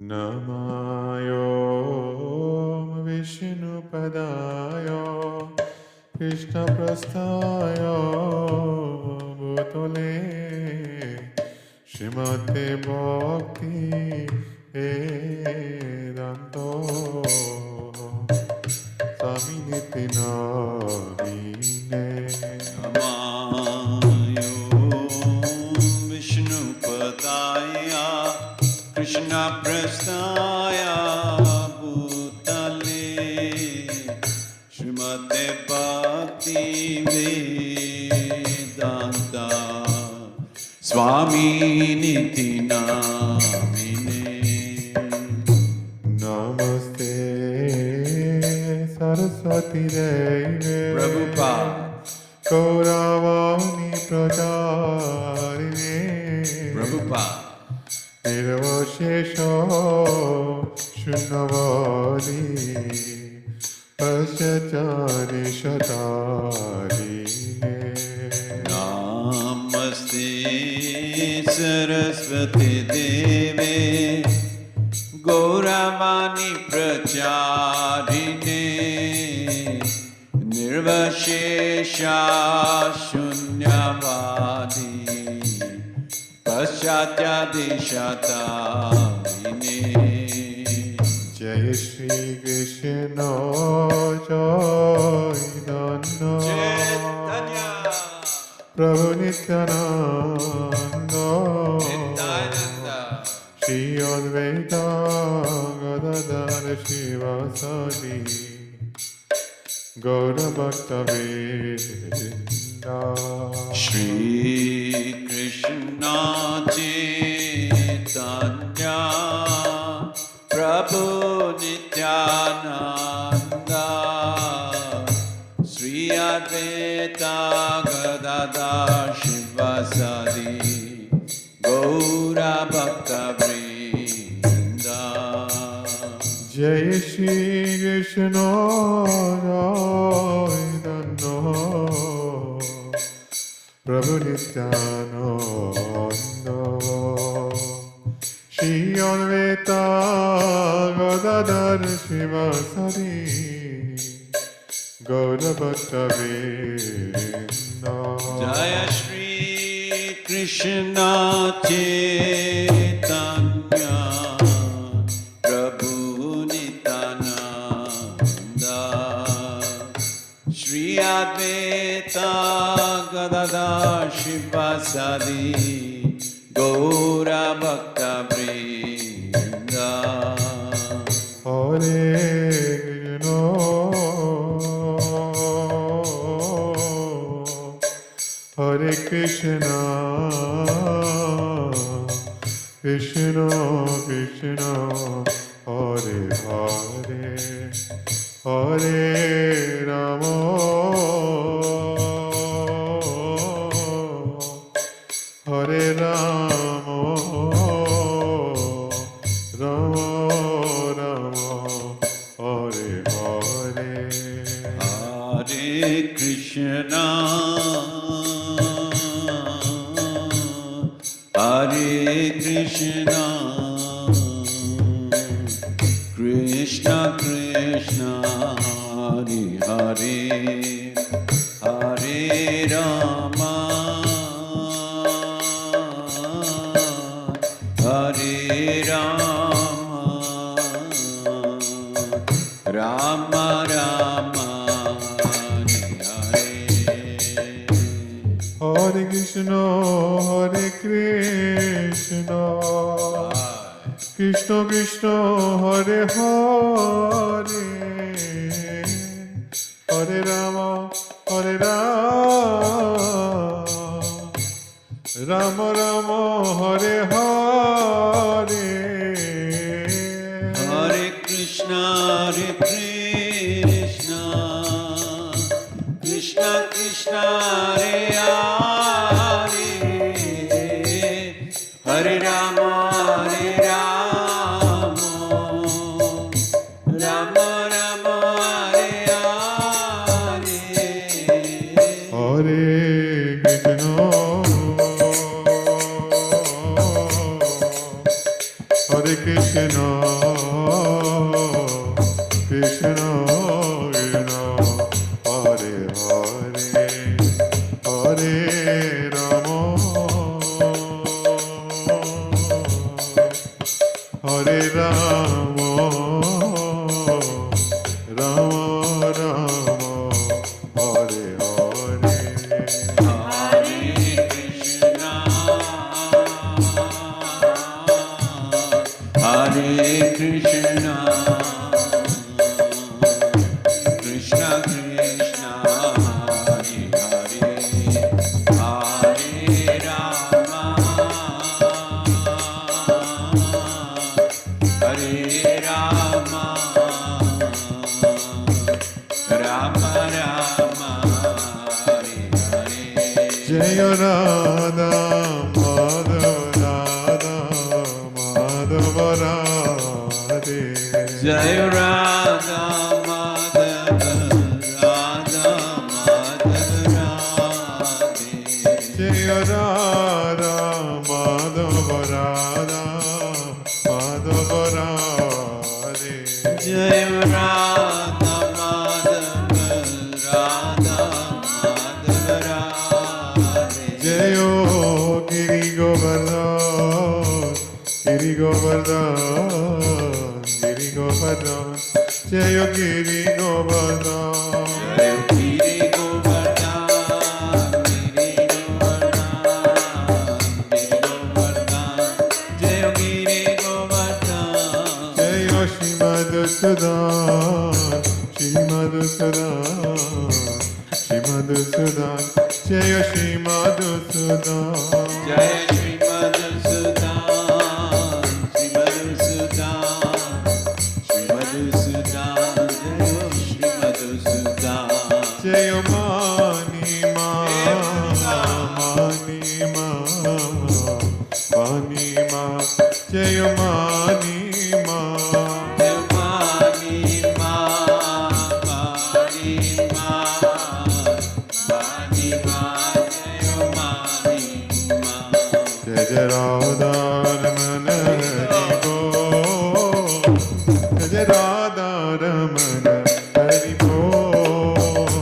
Namayo Vishnupadaya Krishna Prasthaya Bhutale Srimate Bhakti Vedanto Swami Nityanamine Namayo Vishnupadaya Krishna Prasthaya Bhutale Srimate Bhakti Vedanta Swami Nityanamine Namaste Saraswati Deve Prabhupada Gauravani Pracharine Prabhupada Nirvashesha Shunnavadi Pasyachani Shatarine Namaste Saraswati Deve Gauravani Pracharine Nirvashesha Shunyavadi Pasyatyadeshatarine Jai Shri Krishna Chaitanya Prabhu Nityananda Shri Advaita Gadadhara Shivasadi Gaura Bhakta Vrinda Shri Krishna Chaitanya Prabhu Nityananda Sri Advaita Gadadhar Shivasadi Gaura Bhakta Vrinda. Jai Shri Krishna Chaitanya Prabhu Nityananda Shri Advaita Gadadhar Shivasadi Gaura Bhakta Vrinda. Jaya Shri Krishna Chaitanya Prabhu Nityananda Shri Advaita Gadadhar Shivasadi Gaura Bhakta Vrinda. Hare Krishna Krishna Krishna Hare Hare Hare Rama Hare Rama Rama Rama Hare Hare. Hare Krishna Hare Krishna Krishna Krishna Hare Hare Hare Rama Hare Rama Rama Rama Hare Krishna, Hare Krishna, Krishna Krishna, Hare Hare, Hare Rama, Hare Rama, Rama Rama, Hare Hare. Hare Krishna, Hare Krishna, Krishna Krishna, Hare Hare, Hare Rama, Hare Rama, Rama Rama, Hare Hare. Hare Krishna, Hare Krishna, Krishna Krishna, Hare Hare, Hare Rama, Hare Rama, Rama Rama, Hare Hare. Hare Krishna, Hare Krishna, Krishna Krishna, Hare Hare, Hare Rama, Hare Rama, Rama Rama, Hare Hare. Jaya Radha Madhava Radha Madhava Radhe. Jai Radha Madhava Radha Madhava Radhe. Jaya Radha Madhava Radha Madhava Radhe. Jai Radha Madhava Radha Madhava Radhe. Jayo Giri Govardhan Giri Govardhan Giri Govardhan Jayo Giri Govardhan. Jai Giri Govardhan, Giri Govardhan, Giri Govardhan. Jai Giri Govardhan. Jayo Shrimad Sudan Shrimad Sudan Shrimad Sudan जय श्री मधुसूदन जय श्री मधुसूदन श्री मधुसूदन श्री मधुसूदन जय श्री मधुसूदन जय मानी मा जय मानी मा जय राधा रमन हरि बोल जय राधा रमन हरि बोल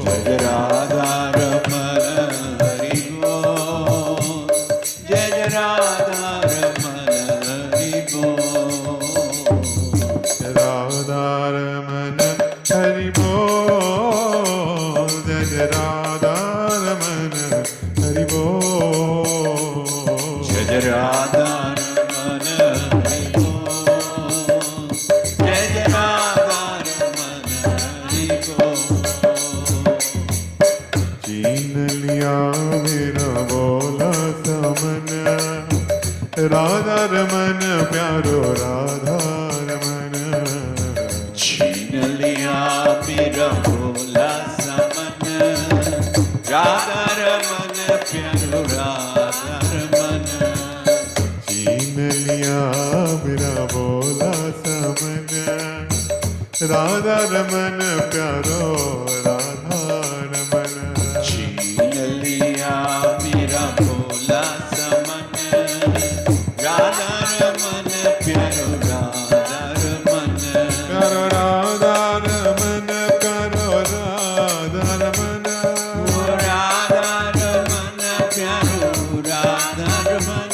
जय राधा रमन हरि बोल जय राधा रमन हरि बोल राधा रमन हरि बोल जय राधा रमन हरि बोल जय राधा रमन हरि बोल जय राधा रमन हरि बोल चीन लिया मेरा बोला समन राधा रमन प्यारो राधा रमन छीन लिया मेरा भोला समन राधा रमन प्यारो राधा रमन छीन लिया मेरा बोला समन राधा रमन प्यारो राधा रमन छीन लिया मेरा भोला समन राधा रमन प्यारो राधा रमन प्यारो राधा रमन प्यारो राधा रमन ओ राधा रमन प्यारो राधा रमन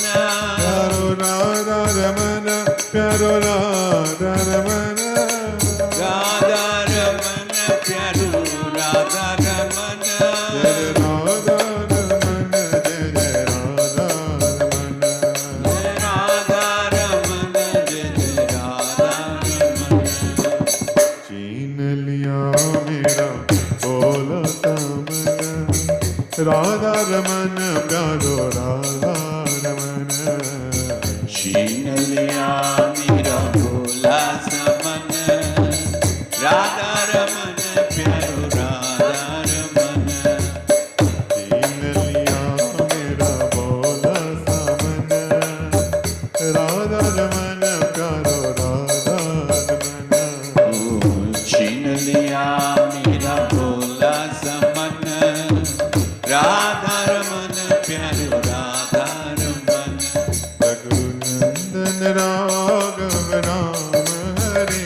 प्यारो राधा रमन प्यारो राधा रमन राधा रमन प्यारो राधा रमन जय राधा रमन जय राधा रमन जय राधा रमन जय राधा रमन चीन लिया मेरा बोला समन राधा रमन प्यारो राधा रमन छीन लिया मेरा भोला समन राधा रमन प्यारो राधा रमन छीन लिया मेरा बोला समन राधा रमन प्यारो राधा रमन छीन लिया मेरा भोला समन राधा रमन प्यारो राधा रमन रघुनंदन राघव राम हरे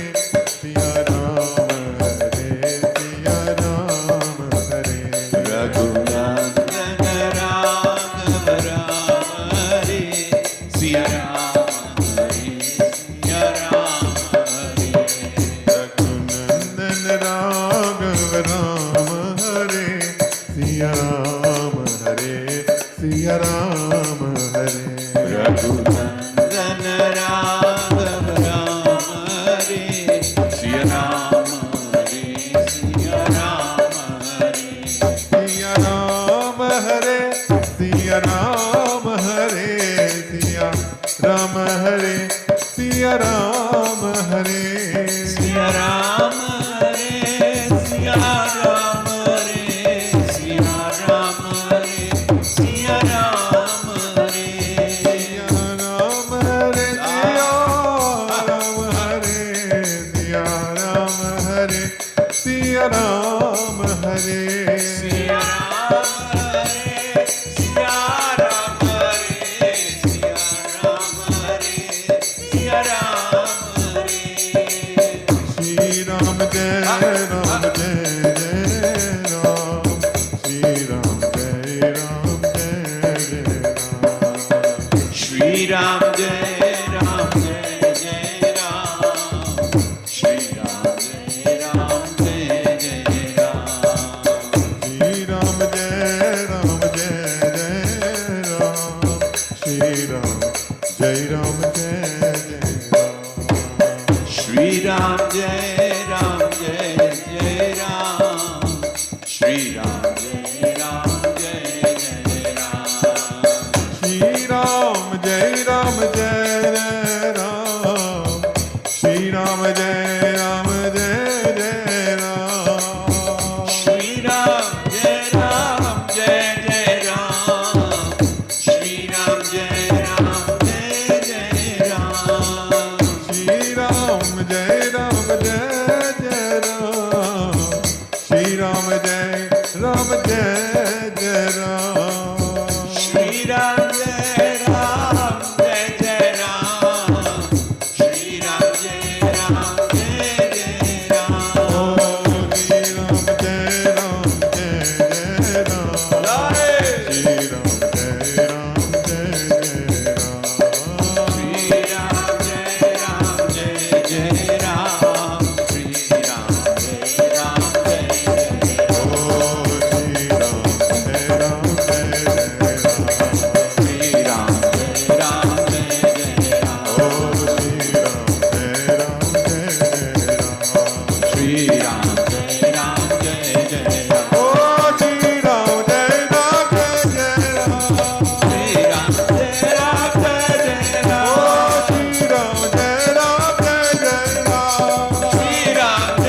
सिया राम हरे सिया राम हरे रघुनंदन राघव राम हरे सिया राम हरे सिया राम हरे रघुनंदन राघव राम हरे सिया राम हरे सिया राम हरे रघुनंदन राघव राम हरे सिया राम हरे सिया राम हरे सिया राम हरे सिया राम हरे सिया राम हरे सिया राम हरे सिया राम हरे सिया राम हरे सिया राम हरे सिया राम हरे सिया राम हरे सिया राम हरे सिया राम हरे सिया राम हरे सिया राम हरे सिया राम हरे सिया राम हरे श्री राम जय राम जय जय राम श्री राम जय राम जय जय राम श्री राम जय राम जय जय राम श्री राम जय राम जय जय राम श्री राम जय राम जय जय राम श्री राम जय राम जय जय राम श्री राम जय राम जय जय राम श्री राम जय राम जय Ram Shri Ram Jai Ram Jai Jai Ram Shri Ram Jai Ram Jai Jai Ram Shri Ram Jai Ram Jai Jai Ram Shri Ram Jai Ram Jai Jai Ram Shri Ram Jai Ram Jai Jai Ram Shri Ram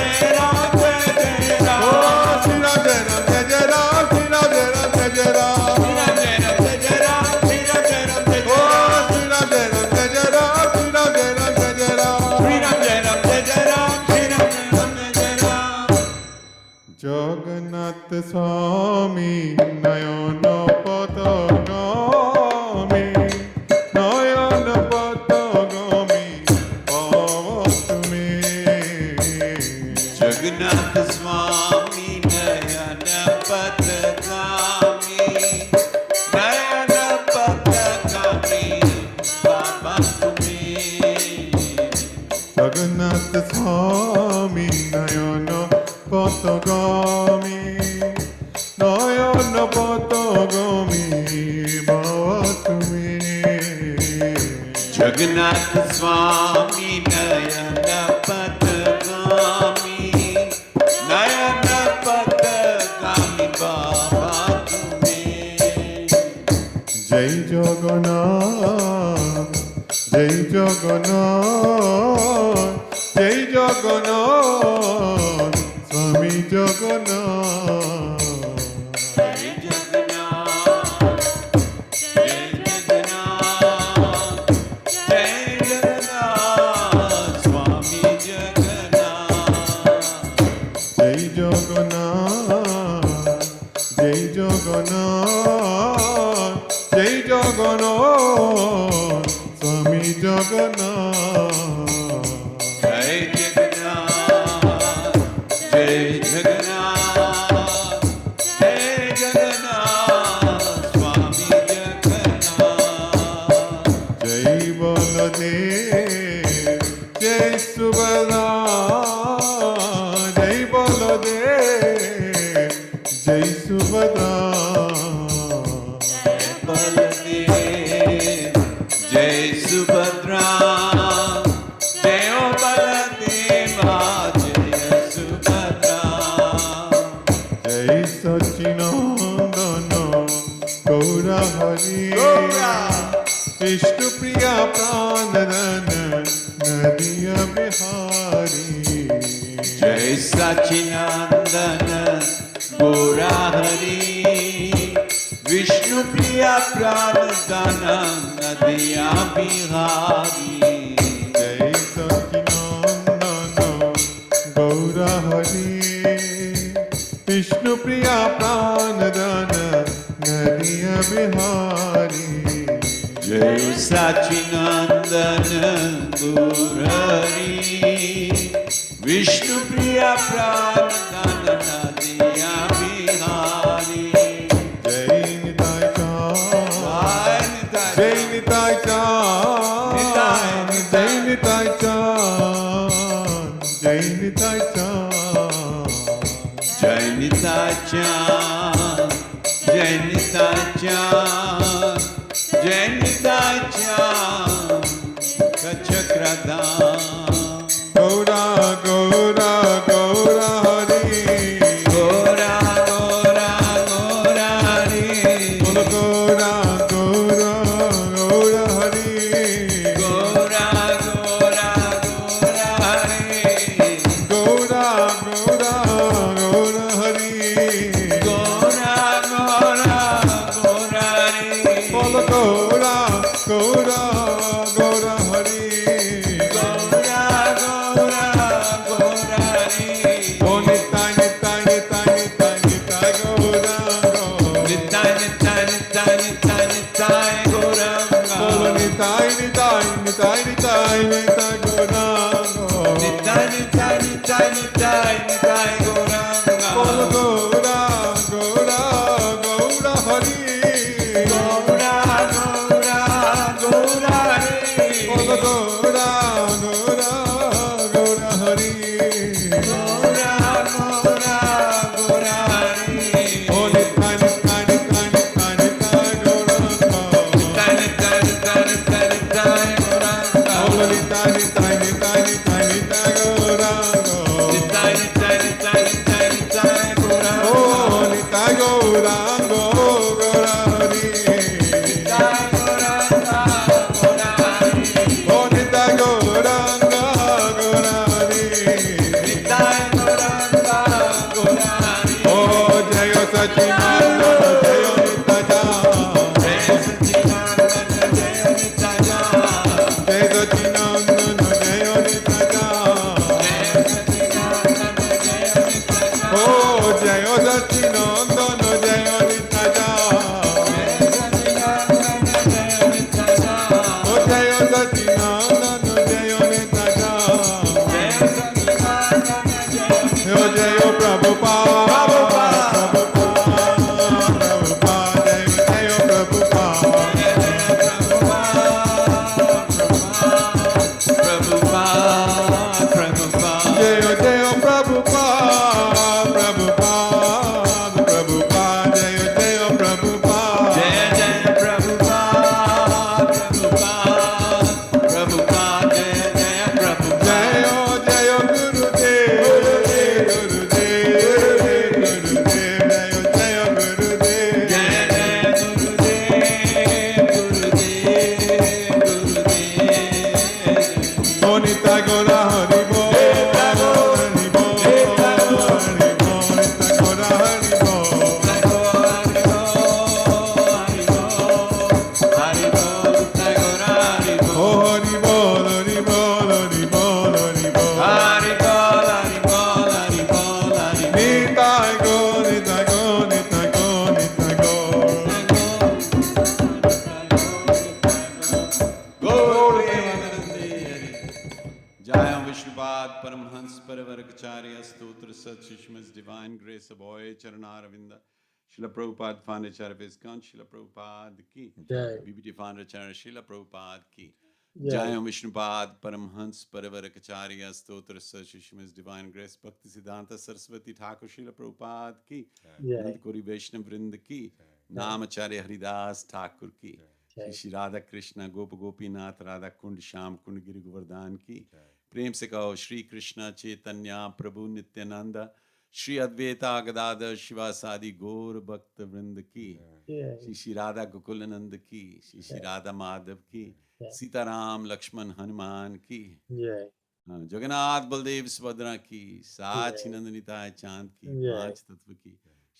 Jai Ram Jai Jai Ram Jagannath স্বামী নয়ন পতগামী নয়ন পতগামী পাও তুমি Jagannath Swami Nayana Patagami Nayana Patagami Baba Tumi Jagannath স্বামী নয়ন পতগামী নয়ন পতগামী বাবা তুমি Jagannath Swami Nayana Patagami Nayana Patagami Baba Tumi জয় জগন্নাথ জয় জগন্নাথ জয় জগন্নাথ স্বামী Jagannath Jai Jagannath Jai Jagannath Jai Jagannath Swami Jagannath জয় জগন্নাথ জয় জগন্নাথ জয় জগন্নাথ স্বামী Jagannath Jai Jagannath Jai Jagannath Jai Jagannath Swami Jagannath জয় বলদেব জয় সুভদ্রা জয় বলদেব জয় Subhadra Baladev Jai Subhadra Jai Baladeva Jai Subhadra জয় সচিনন্দন গৌরা হরি বিষ্ণু প্রিয়া প্রাণদন Nadia Bihari Jai Sachinandana Gora Hari Vishnu Priya Pranadana Nadiya Bihari জয় সচিনন্দন গৌরা হরি বিষ্ণু প্রিয়া প্রাণদন Nadia Bihari Jai Sachinandana Gora Hari Vishnu Priya Pranadana Nadiya Bihari জয় নিতাই চাঁদ জয় নিতাই চাঁদ জয় নিতাই চাঁদ জয় নিতাই চাঁদ Jai Nitai Chan, Jai Nitai Chan, Jai Nitai Chan, Kachakradam. Gaura Gaura Gaura Hari Gora, Gora, Gora Hari. বলো Gaura Gaura Gaura Hari Gora, Gora, Gora Hari. Gaura Gaura Gaura Hari Gora, Gora, Gora Hari. বলো Gaura Gaura Gaura Hari Gora, Nitai, Nitai, Nitai, Gauranga. Bolo Gaura, Gaura, Gaura Hari. Gaura, Gaura, Gaura Hari. Bolo Gaura, Gaura, Gaura Hari. Gaura, Gaura, Gaura Hari. Oh Nitai, Nitai, Nitai, Nitai, Nitai Gauranga. Nitai, Nitai, Nitai, Nitai, Nitai, Gauranga. Bolo Nitai, Nitai, Nitai, Nitai, Nitai Gauranga. Nitai, Nitai, Nitai, Nitai, Nitai, Gauranga. Oh Nitai Gauranga, Gaura Hari. Nitai, Gauranga, Gaura Hari. Oh Nitai Gauranga, Gaura Hari. Nitai, Gauranga, Gaura Hari. Oh Jayo Sachinanda, Jayo Nitaja. Jai Satchidananda, Jai Nitya. Jai Sachinanda, Jayo Nitaja. Oh Jayo Sachinanda, Jayo Nitaja. Oh Jayo Sachinanda, Jayo Nitaja. Oh Jayo Prabhupada, Prabhupada, Jayo Prabhupada. Jayo Jayo Prabhupada, Prabhupada, Prabhupada, Jayo Jayo Prabhupada. Jayo Jayo Gurudev, Gurudev, Gurudev, Jayo Jayo Gurudev. Oh Nitai Gaura Hari Bol, Hari Bol, Hari Bol, Nitai Gaura Hari Bol. Oh Hari Bol, Hari Bol, Hari Bol, Hari Bol. Nitai Gaur, Nitai Gaur, Nitai Gaur, Nitai Gaur. Jaya Vishnupad Paramhans Paravarkacharya Stotra Sat Shishma's Divine Grace Aboy Charanaravinda Srila Prabhupada Founder of Iskcon Srila Prabhupada Ki Jai. BBT Founder Srila Prabhupada Ki Jai. Jaya Vishnupad Paramhans Paravarkacharya Stotra Sat Shishma's Divine Grace Bhakti Siddhanta Saraswati Thakur Srila Prabhupada Ki Jai. Nandakuri Vaishnav Vrinda Ki Namacharya Haridas Thakur Ki Shri Radha Krishna Gopa Gopinath Radha Kund Sham Kund Giri Govardhan Ki प्रेम से कहो श्री कृष्ण चैतन्य प्रभु नित्यानंद श्री अद्वैता गदाधर शिवासादि गौर भक्त वृंद की श्री श्री राधा गोकुलानंद की श्री श्री राधा माधव की सीताराम लक्ष्मण हनुमान की जगन्नाथ बलदेव सुभद्रा की साक्षी नंदनिताय चांद की पांच तत्व की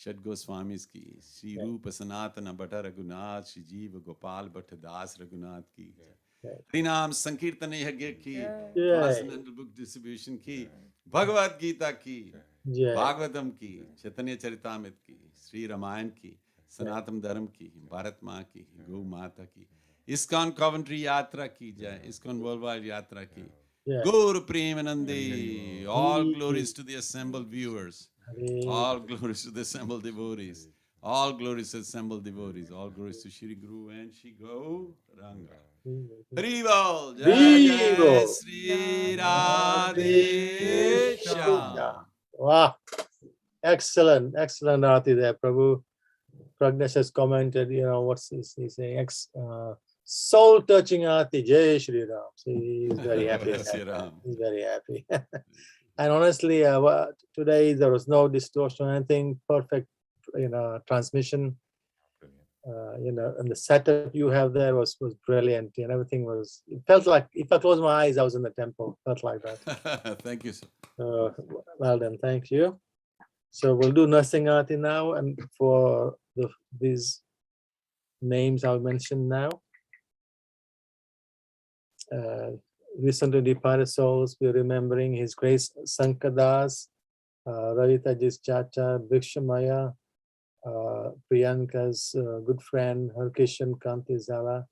षड गोस्वामी की श्री रूप सनातन भट्ट रघुनाथ श्री जीव गोपाल भट्ट दास रघुनाथ की हरिनाम संकीर्तन यज्ञ की बुक डिस्ट्रीब्यूशन की भगवत गीता की भागवतम की चैतन्य चरितामृत की श्री रामायण की सनातन धर्म की भारत माँ की गौ माता की इस्कॉन कॉवेंट्री यात्रा की जय इस्कॉन वर्ल्ड वाइड यात्रा की गौर प्रेमानंदे all glories to the assembled viewers, all glories to the assembled devotees, all glories to the assembled devotees, all glories to Shri Guru and Shri Gauranga. Haribol, Jai Jai Sri Radhesha. Wow, excellent, excellent Aarti there, Prabhu. Pragnesh has commented, you know, what's he's saying? Soul-touching Aarti, Jai Shri Ram. See, he's very happy. He's very happy. And honestly, today there was no distortion or anything. Perfect, you know, transmission. You know, and the setup you have there was brilliant, and everything was. It felt like if I close my eyes, I was in the temple. Felt like that. Thank you, sir. Well done, thank you. So we'll do Nursing Aarti now, and for these names I'll mention now. Recently departed souls, we're remembering His Grace Sankadas, Ravitaji's Chacha, Brikshamaya, Priyanka's good friend, Harkishan Kanti Zala,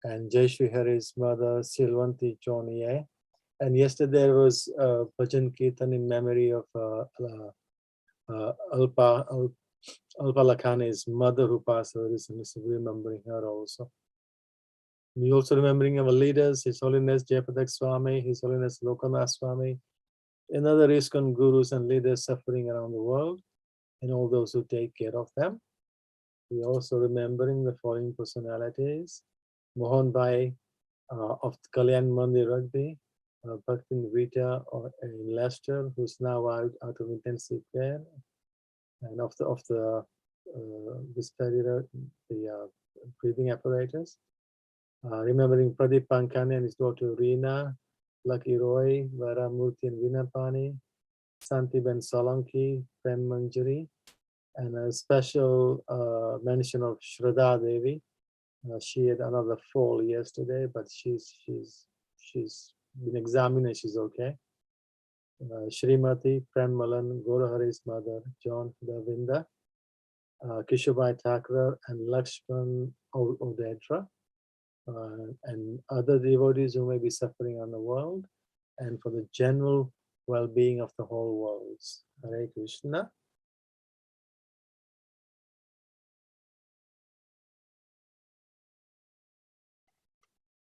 and Jai Shri Hari's mother, Silvanti Choniye, And yesterday there was Bhajan Kirtan in memory of Alpa Lakhani's mother who passed away recently, so we're remembering her also. We also remembering our leaders, His Holiness Jayapadak Swami, His Holiness Lokanath Swami, and other Iskcon gurus and leaders suffering around the world, and all those who take care of them. We're also remembering the following personalities: Mohan Bhai of Kalyan Mandir Rugby, Bhaktin Vita in Leicester, who's now out of intensive care, and of the breathing apparatus. Remembering Pradeep Pankani and his daughter Reena, Lucky Roy, Vara Murthy and Veena Pani, Santi Ben Solanki, Prem Manjari, and a special mention of Shraddha Devi. She had another fall yesterday, but she's been examined and she's okay. Shrimati, Prem Malan, Gaurahari's mother, John Davinda, Kishubai Thakrar, and Lakshman Odedra, and other devotees who may be suffering on the world, and for the general well-being of the whole world. Hare Krishna.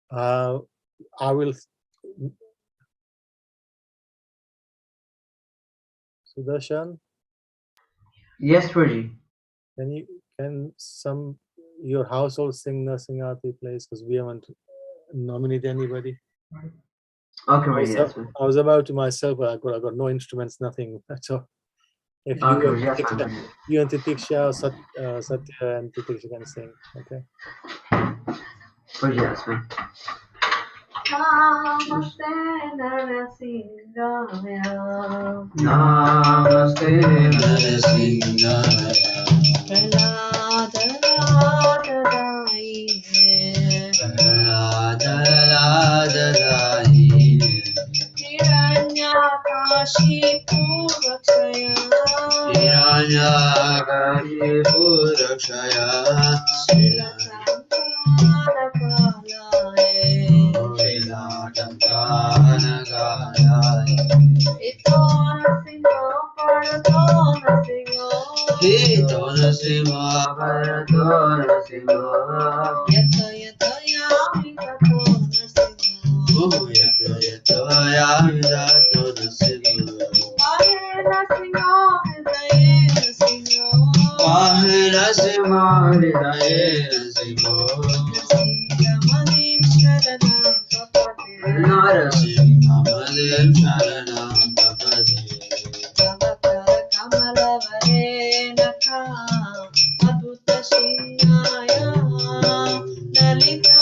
I will. Sudarshan? Yes, Prabhuji. Can your household sing Nursing Aarti, please? Because we haven't nominated anybody. Okay, Prabhuji, yes, Prabhuji. I was about to myself, but I got no instruments, nothing. So if you and Titiksha, Satya and Titiksha can sing, okay? Prabhuji, yes, Prabhuji. Namaste Narasimhaya. Namaste Narasimhaya. Prahlada Ladadai. Prahlada Ladadai. Hiranyakashipu Rakshaya. Hiranyakashipu Rakshaya. Hitona Sima Paratona Sima. Yata Yata Yami Tatona Sima. Yata Yata Yami Tatona Sima. Mahela Sima Hridayena Sima. Mahela Sima Hridayena Sima. Narasimha Sharanam Tapate. Narasimha Malim Sharanam Tapate. Kamalavarena Adhuta Shinaya Lalita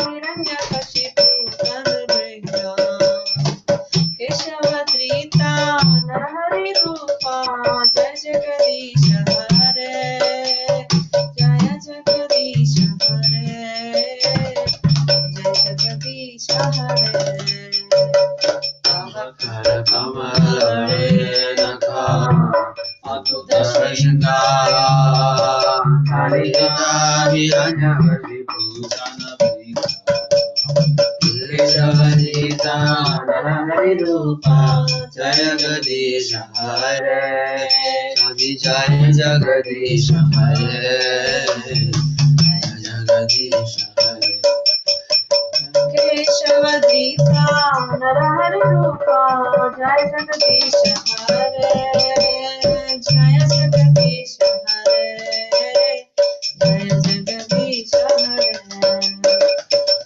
Hiranyakashipu Tanubringa Keshavadrita Narahari Rupa Jai Jagadisha Hare Jaya Jagadisha Hare Jai Jagadisha Hare Kamalavarena Adhuta Shringara Harita Hiranyakashipu Tanubringa Keshavadrita Narahari Rupa Jaya Jagadisha Hare Jaya Jagadisha Hare Jaya Jagadisha Hare Keshavadrita Narahari Rupa Jai Jagadisha Hare Jaya Jagadisha Hare Jaya Jagadisha Hare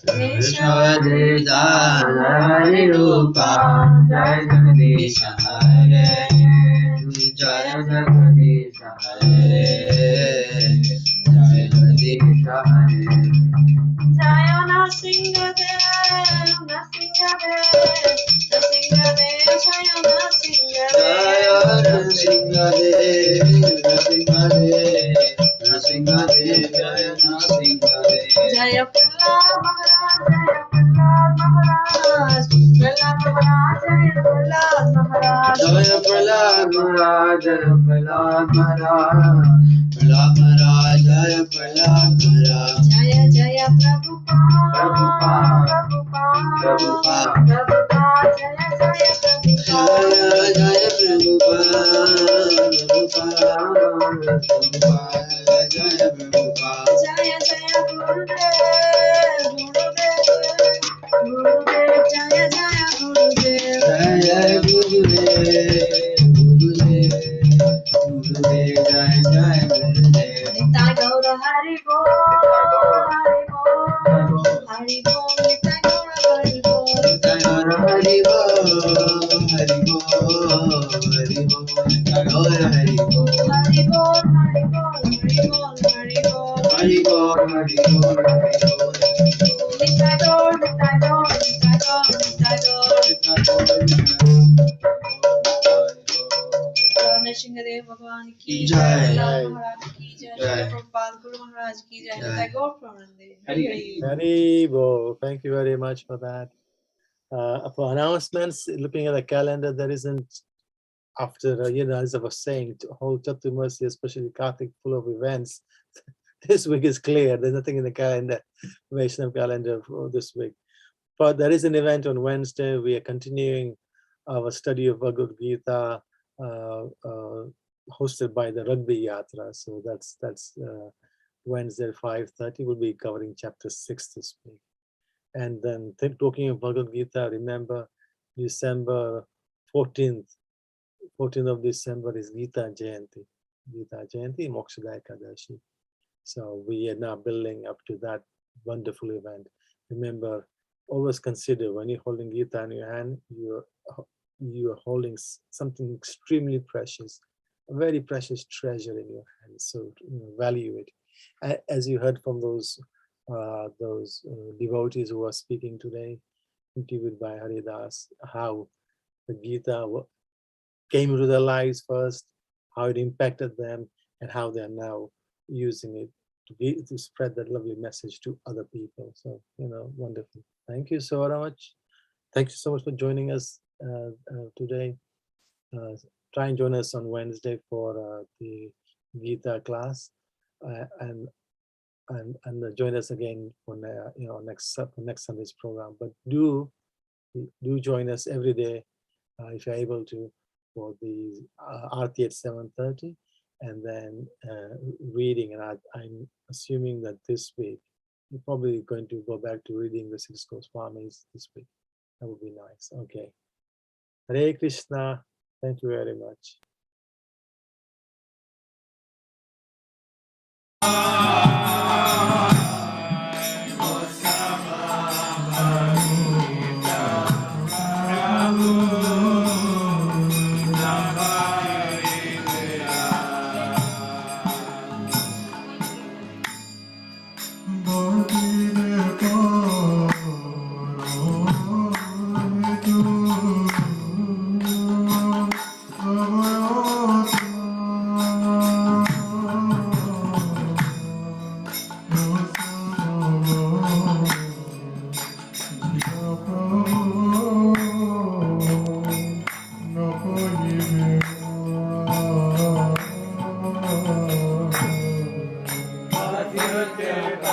Keshavadrita Narahari Rupa Jai Jagadisha Hare Jaya Jagadisha Hare Jaya Jagadisha Hare Jaya Narasimhadev, Narasimhadev, Narasimhadev, Jaya Narasimhadev. Jaya Narasimhadev, Narasimhadev, Narasimhadev, Jaya Narasimhadev. Jaya Prahlad Maharaj, Jaya Prahlad Maharaj, Prahlad Maharaj, Jaya Prahlad Maharaj. Jaya Prahlad Maharaj, Jaya Prahlad Maharaj, Prahlad Maharaj, Jaya Prahlad Maharaj. Jaya Jaya Prabhupada, Prabhupada, Prabhupada, Prabhupada, Prabhupada, Jaya Prabhupada. Jaya Jaya Gurudev, Gurudev, Jaya Jaya Gurudev. Jaya Gurudev, Gurudev, Gurudev, Jaya Jaya Gurudev. Nitai Gaura Hari Bol, Hari Bol, Hari Bol, Nitai Gaura Hari Bol. Jaya Hari Bol, Hari Bol, Hari Bol, Jaya Hari Bol. Hari Bol, Hari Bol, Hari Bol, Hari Bol. Hari Bol, Hari Bol, Hari Bol. Nitai Gaur, Nitai Gaur, Nitai Gaur, Nitai Gaur. Narasimhadeva भगवान की जय, लाल महाराज की जय, श्री प्रभुपाद गुरु महाराज की जय, निताई गौर प्रेमानंदे। Hari Bo, thank you very much for that. For announcements, looking at the calendar, there isn't, after, as I was saying, whole Chaturmasi, especially Kartik, full of events. This week is clear. There's nothing in the calendar, Vaishnav calendar for this week. But there is an event on Wednesday. We are continuing our study of Bhagavad Gita, hosted by the Rugby Yatra. So that's Wednesday 5:30. We'll be covering chapter 6 this week. And then talking of Bhagavad Gita, remember December 14th of December is Gita Jayanti. Gita Jayanti, Mokshada Ekadashi. So we are now building up to that wonderful event. Remember, always consider when you're holding Gita in your hand, you are holding something extremely precious, a very precious treasure in your hand. So value it. As you heard from those devotees who are speaking today, interviewed by Haridas, how the Gita came into their lives first, how it impacted them, and how they are now using it to spread that lovely message to other people. So, wonderful. Thank you so much. Thank you so much for joining us today. Try and join us on Wednesday for the Gita class, and join us again for next Sunday's program. But do join us every day if you're able to for the Aarti at 7:30, and then reading. And I'm assuming that this week you're probably going to go back to reading the 6 Goswamis this week. That would be nice. Okay. Hare Krishna. Thank you very much. Bhagavad